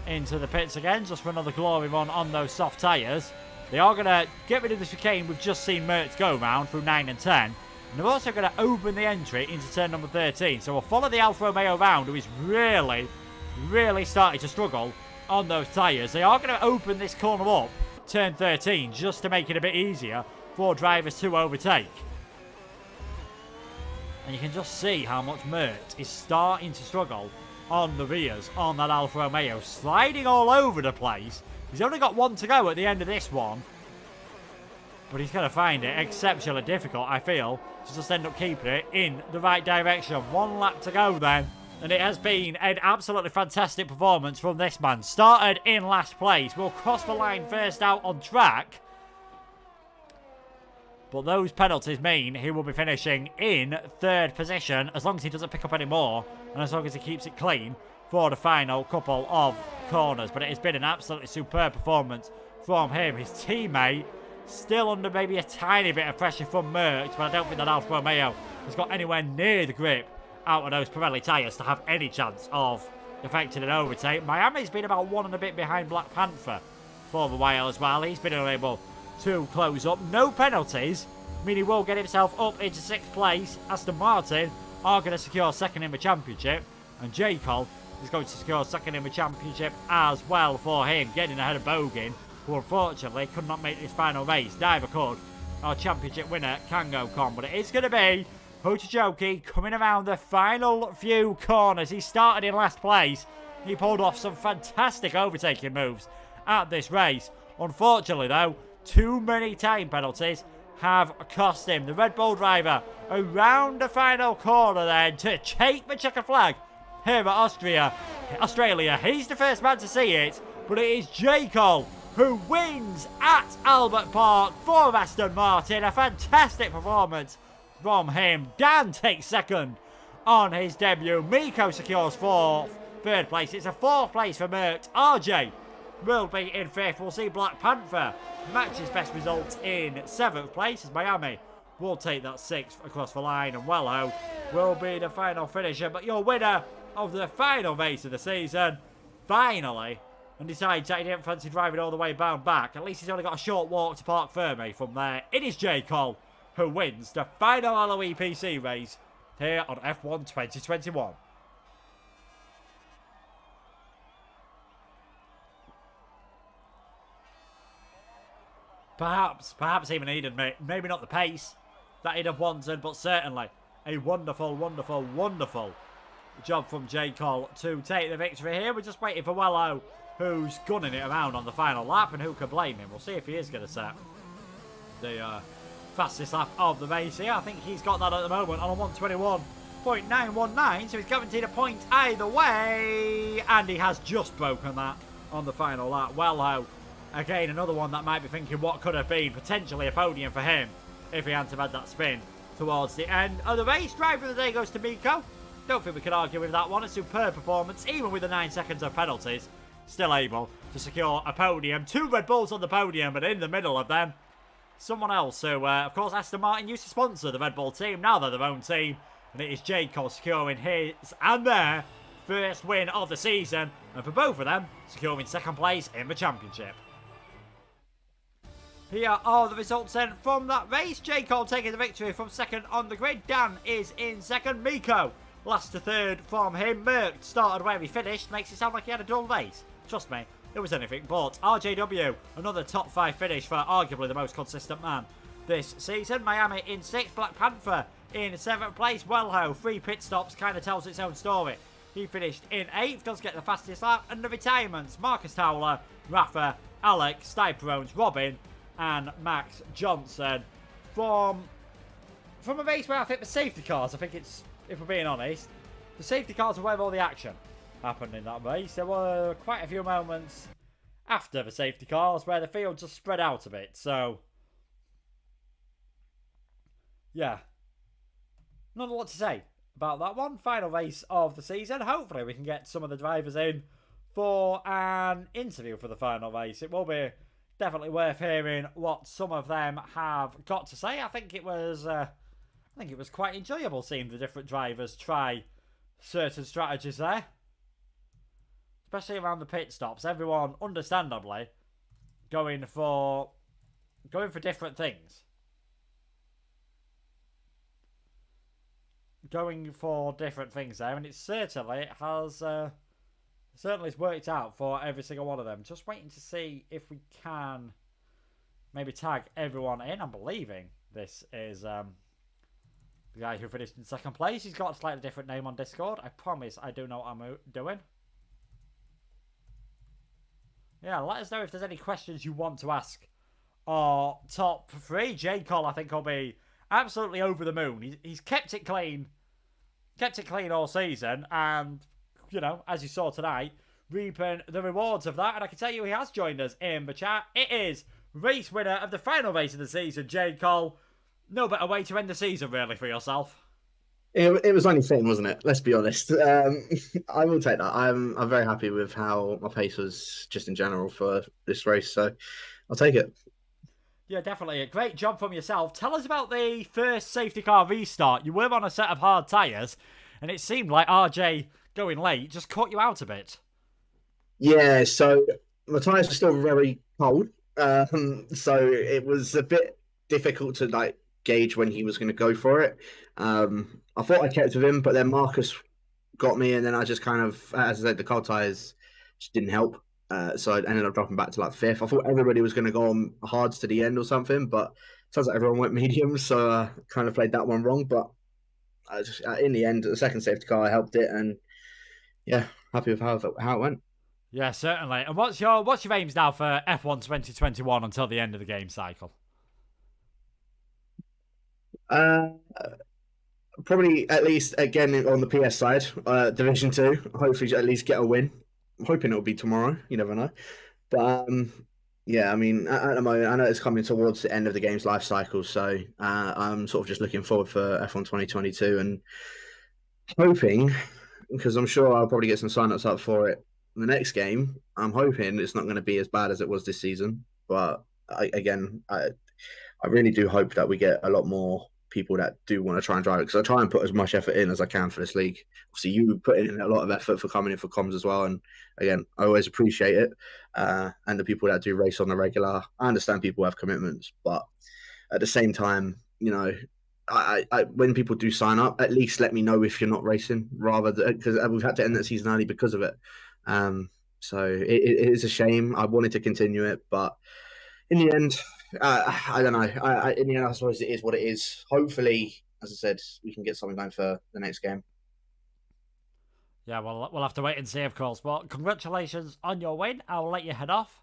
into the pits again, just for another glory run on those soft tyres. They are going to get rid of the chicane we've just seen Merckx go round through 9 and 10. And they're also going to open the entry into turn number 13. So we'll follow the Alfa Romeo round, who is really starting to struggle on those tyres. They are going to open this corner up, turn 13, just to make it a bit easier for drivers to overtake. And you can just see how much Merckx is starting to struggle on the rears on that Alfa Romeo, sliding all over the place. He's only got 1 to go at the end of this one, but he's going to find it exceptionally difficult, I feel, to just end up keeping it in the right direction. 1 lap to go then, and it has been an absolutely fantastic performance from this man. Started in last place, will cross the line first out on track, but those penalties mean he will be finishing in 3rd position, as long as he doesn't pick up any more, and as long as he keeps it clean for the final couple of corners. But it has been an absolutely superb performance from him. His teammate still under maybe a tiny bit of pressure from Merckx, but I don't think that Alfa Romeo has got anywhere near the grip out of those Pirelli tyres to have any chance of effecting an overtake. Miami's been about 1 and a bit behind Black Panther for a while as well. He's been unable to close up. No penalties mean he will get himself up into 6th place. Aston Martin are going to secure 2nd in the championship, and J. Cole is going to secure 2nd in the championship as well for him, getting ahead of Bogan, who unfortunately could not make this final race. Diver could. Our championship winner can go con, but it is going to be Hotajoki coming around the final few corners. He started in last place. He pulled off some fantastic overtaking moves at this race. Unfortunately though, too many time penalties have cost him. The Red Bull driver around the final corner then to take the checker flag here at Australia. He's the first man to see it, but it is J. Cole who wins at Albert Park for Aston Martin. A fantastic performance from him. Dan takes second on his debut. Miko secures fourth. Third place, it's a fourth place for Merckx. RJ will be in fifth. We'll see Black Panther match his best results in seventh place as Miami will take that sixth across the line, and Wello will be the final finisher. But your winner of the final race of the season, finally, and decides that he didn't fancy driving all the way bound back. At least he's only got a short walk to Parc Fermé from there. It is J. Cole who wins the final LOE PC race here on F1 2021. Perhaps even needed, maybe not the pace that he'd have wanted, but certainly a wonderful, wonderful, wonderful job from J. Cole to take the victory here. We're just waiting for Wello, who's gunning it around on the final lap, and who can blame him? We'll see if he is going to set the fastest lap of the race here. I think he's got that at the moment on a 121.919, so he's guaranteed a point either way, and he has just broken that on the final lap. Wello, again, another one that might be thinking what could have been potentially a podium for him if he hadn't have had that spin towards the end of the race. Driver of the day goes to Miko. Don't think we can argue with that one. A superb performance, even with the 9 seconds of penalties. Still able to secure a podium. 2 Red Bulls on the podium, but in the middle of them, someone else who, of course, Aston Martin used to sponsor the Red Bull team. Now they're their own team, and it is J. Cole securing his and their first win of the season, and for both of them, securing second place in the championship. Here are the results then from that race. J. Cole taking the victory from second on the grid. Dan is in second. Miko last to third from him. Merckx started where he finished. Makes it sound like he had a dull race. Trust me, it was anything but. RJW, another top 5 finish for arguably the most consistent man this season. Miami in 6th. Black Panther in 7th place. Welho, 3 pit stops, kind of tells its own story. He finished in 8th, does get the fastest lap. And the retirements, Marcus Towler, Rafa, Alex, Stiperones, Robin, and Max Johnson from a race where I think the safety cars, I think it's, if we're being honest, the safety cars are where all the action happened in that race. There were quite a few moments after the safety cars where the field just spread out a bit. So, yeah, not a lot to say about that one. Final race of the season. Hopefully we can get some of the drivers in for an interview for the final race. It will be definitely worth hearing what some of them have got to say. I think it was quite enjoyable seeing the different drivers try certain strategies there, especially around the pit stops. Everyone, understandably, going for different things. Going for different things there, and it certainly has worked out for every single one of them. Just waiting to see if we can maybe tag everyone in. I'm believing this is the guy who finished in second place. He's got a slightly different name on Discord. I promise I do know what I'm doing. Yeah, let us know if there's any questions you want to ask our top 3. J. Cole, I think, will be absolutely over the moon. He's kept it clean all season, and, you know, as you saw tonight, reaping the rewards of that. And I can tell you he has joined us in the chat. It is race winner of the final race of the season, J. Cole. No better way to end the season, really, for yourself. It was only fitting, wasn't it? Let's be honest. I will take that. I'm very happy with how my pace was just in general for this race, so I'll take it. Yeah, definitely. A great job from yourself. Tell us about the first safety car restart. You were on a set of hard tyres, and it seemed like RJ going late just caught you out a bit. Yeah, so my tyres were still very cold, so it was a bit difficult to gauge when he was going to go for it. I thought I kept with him, but then Marcus got me, and then I just kind of, as I said, the cold tyres just didn't help. So I ended up dropping back to 5th. I thought everybody was going to go on hards to the end or something, but it turns out everyone went mediums, so I kind of played that one wrong. But in the end, the second safety car helped it, and yeah, happy with how it went. Yeah, certainly. And what's your aims now for F1 2021 until the end of the game cycle? Probably at least again on the PS side, Division 2. Hopefully, at least get a win. I'm hoping it'll be tomorrow. You never know. But yeah, I mean, at the moment, I know it's coming towards the end of the game's life cycle, so I'm sort of just looking forward for F1 2022 and hoping, because I'm sure I'll probably get some sign-ups up for it in the next game. I'm hoping it's not going to be as bad as it was this season, but I really do hope that we get a lot more people that do want to try and drive it, because I try and put as much effort in as I can for this league. Obviously, you put in a lot of effort for coming in for comms as well, and again, I always appreciate it. And the people that do race on the regular, I understand people have commitments, but at the same time, you know, when people do sign up, at least let me know if you're not racing, rather because we've had to end that season early because of it. So it is a shame. I wanted to continue it, but in the end, I don't know. In the end, I suppose it is what it is. Hopefully, as I said, we can get something going for the next game. Yeah, well, we'll have to wait and see, of course. But congratulations on your win. I'll let you head off.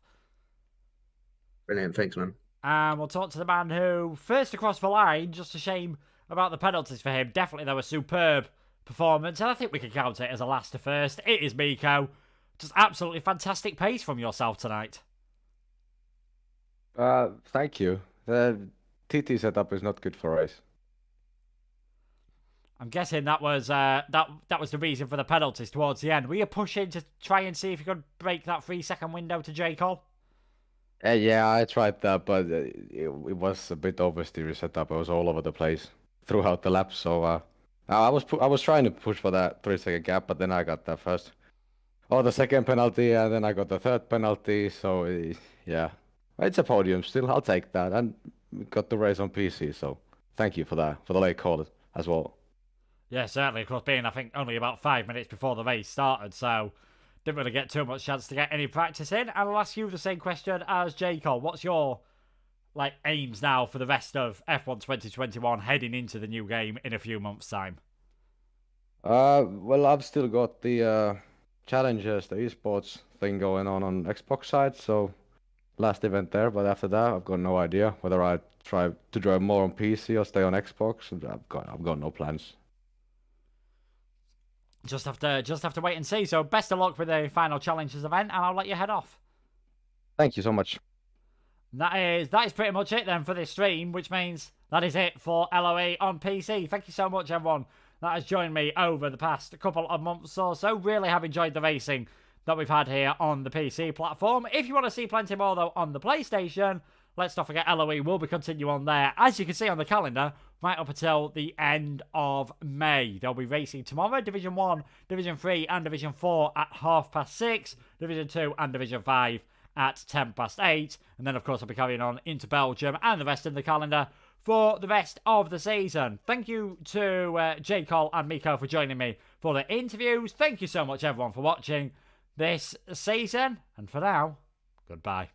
Brilliant. Thanks, man. And we'll talk to the man who first across the line. Just a shame about the penalties for him. Definitely, they were superb performance, and I think we can count it as a last to first. It is Miko. Just absolutely fantastic pace from yourself tonight. Thank you. The TT setup is not good for race. I'm guessing that was that was the reason for the penalties towards the end. Were you pushing to try and see if you could break that 3-second window to J. Cole? Yeah, I tried that, but it was a bit oversteer setup. I was all over the place throughout the lap. So I was trying to push for that 3-second gap, but then I got that first, the second penalty, and then I got the third penalty. So yeah, it's a podium still. I'll take that, and we got the race on PC. So thank you for that, for the late call as well. Yeah, certainly. Of course, being I think only about 5 minutes before the race started, so didn't really get too much chance to get any practice in. And I'll ask you the same question as J. Cole. What's your aims now for the rest of F1 2021 heading into the new game in a few months' time? Well, I've still got the challenges, the esports thing going on Xbox side, so last event there. But after that, I've got no idea whether I try to drive more on PC or stay on Xbox. I've got no plans. Just have to wait and see. So best of luck with the final challenges event, and I'll let you head off. Thank you so much. That is pretty much it then for this stream, which means that is it for LOE on PC. Thank you so much, everyone that has joined me over the past couple of months or so. Really have enjoyed the racing that we've had here on the PC platform. If you want to see plenty more, though, on the PlayStation, let's not forget LOE will be continuing on there. As you can see on the calendar, right up until the end of May. They'll be racing tomorrow, Division 1, Division 3 and Division 4 at 6:30, Division 2 and Division 5 at 8:10. And then, of course, I'll be carrying on into Belgium and the rest of the calendar for the rest of the season. Thank you to J. Cole and Miko for joining me for the interviews. Thank you so much, everyone, for watching this season. And for now, goodbye.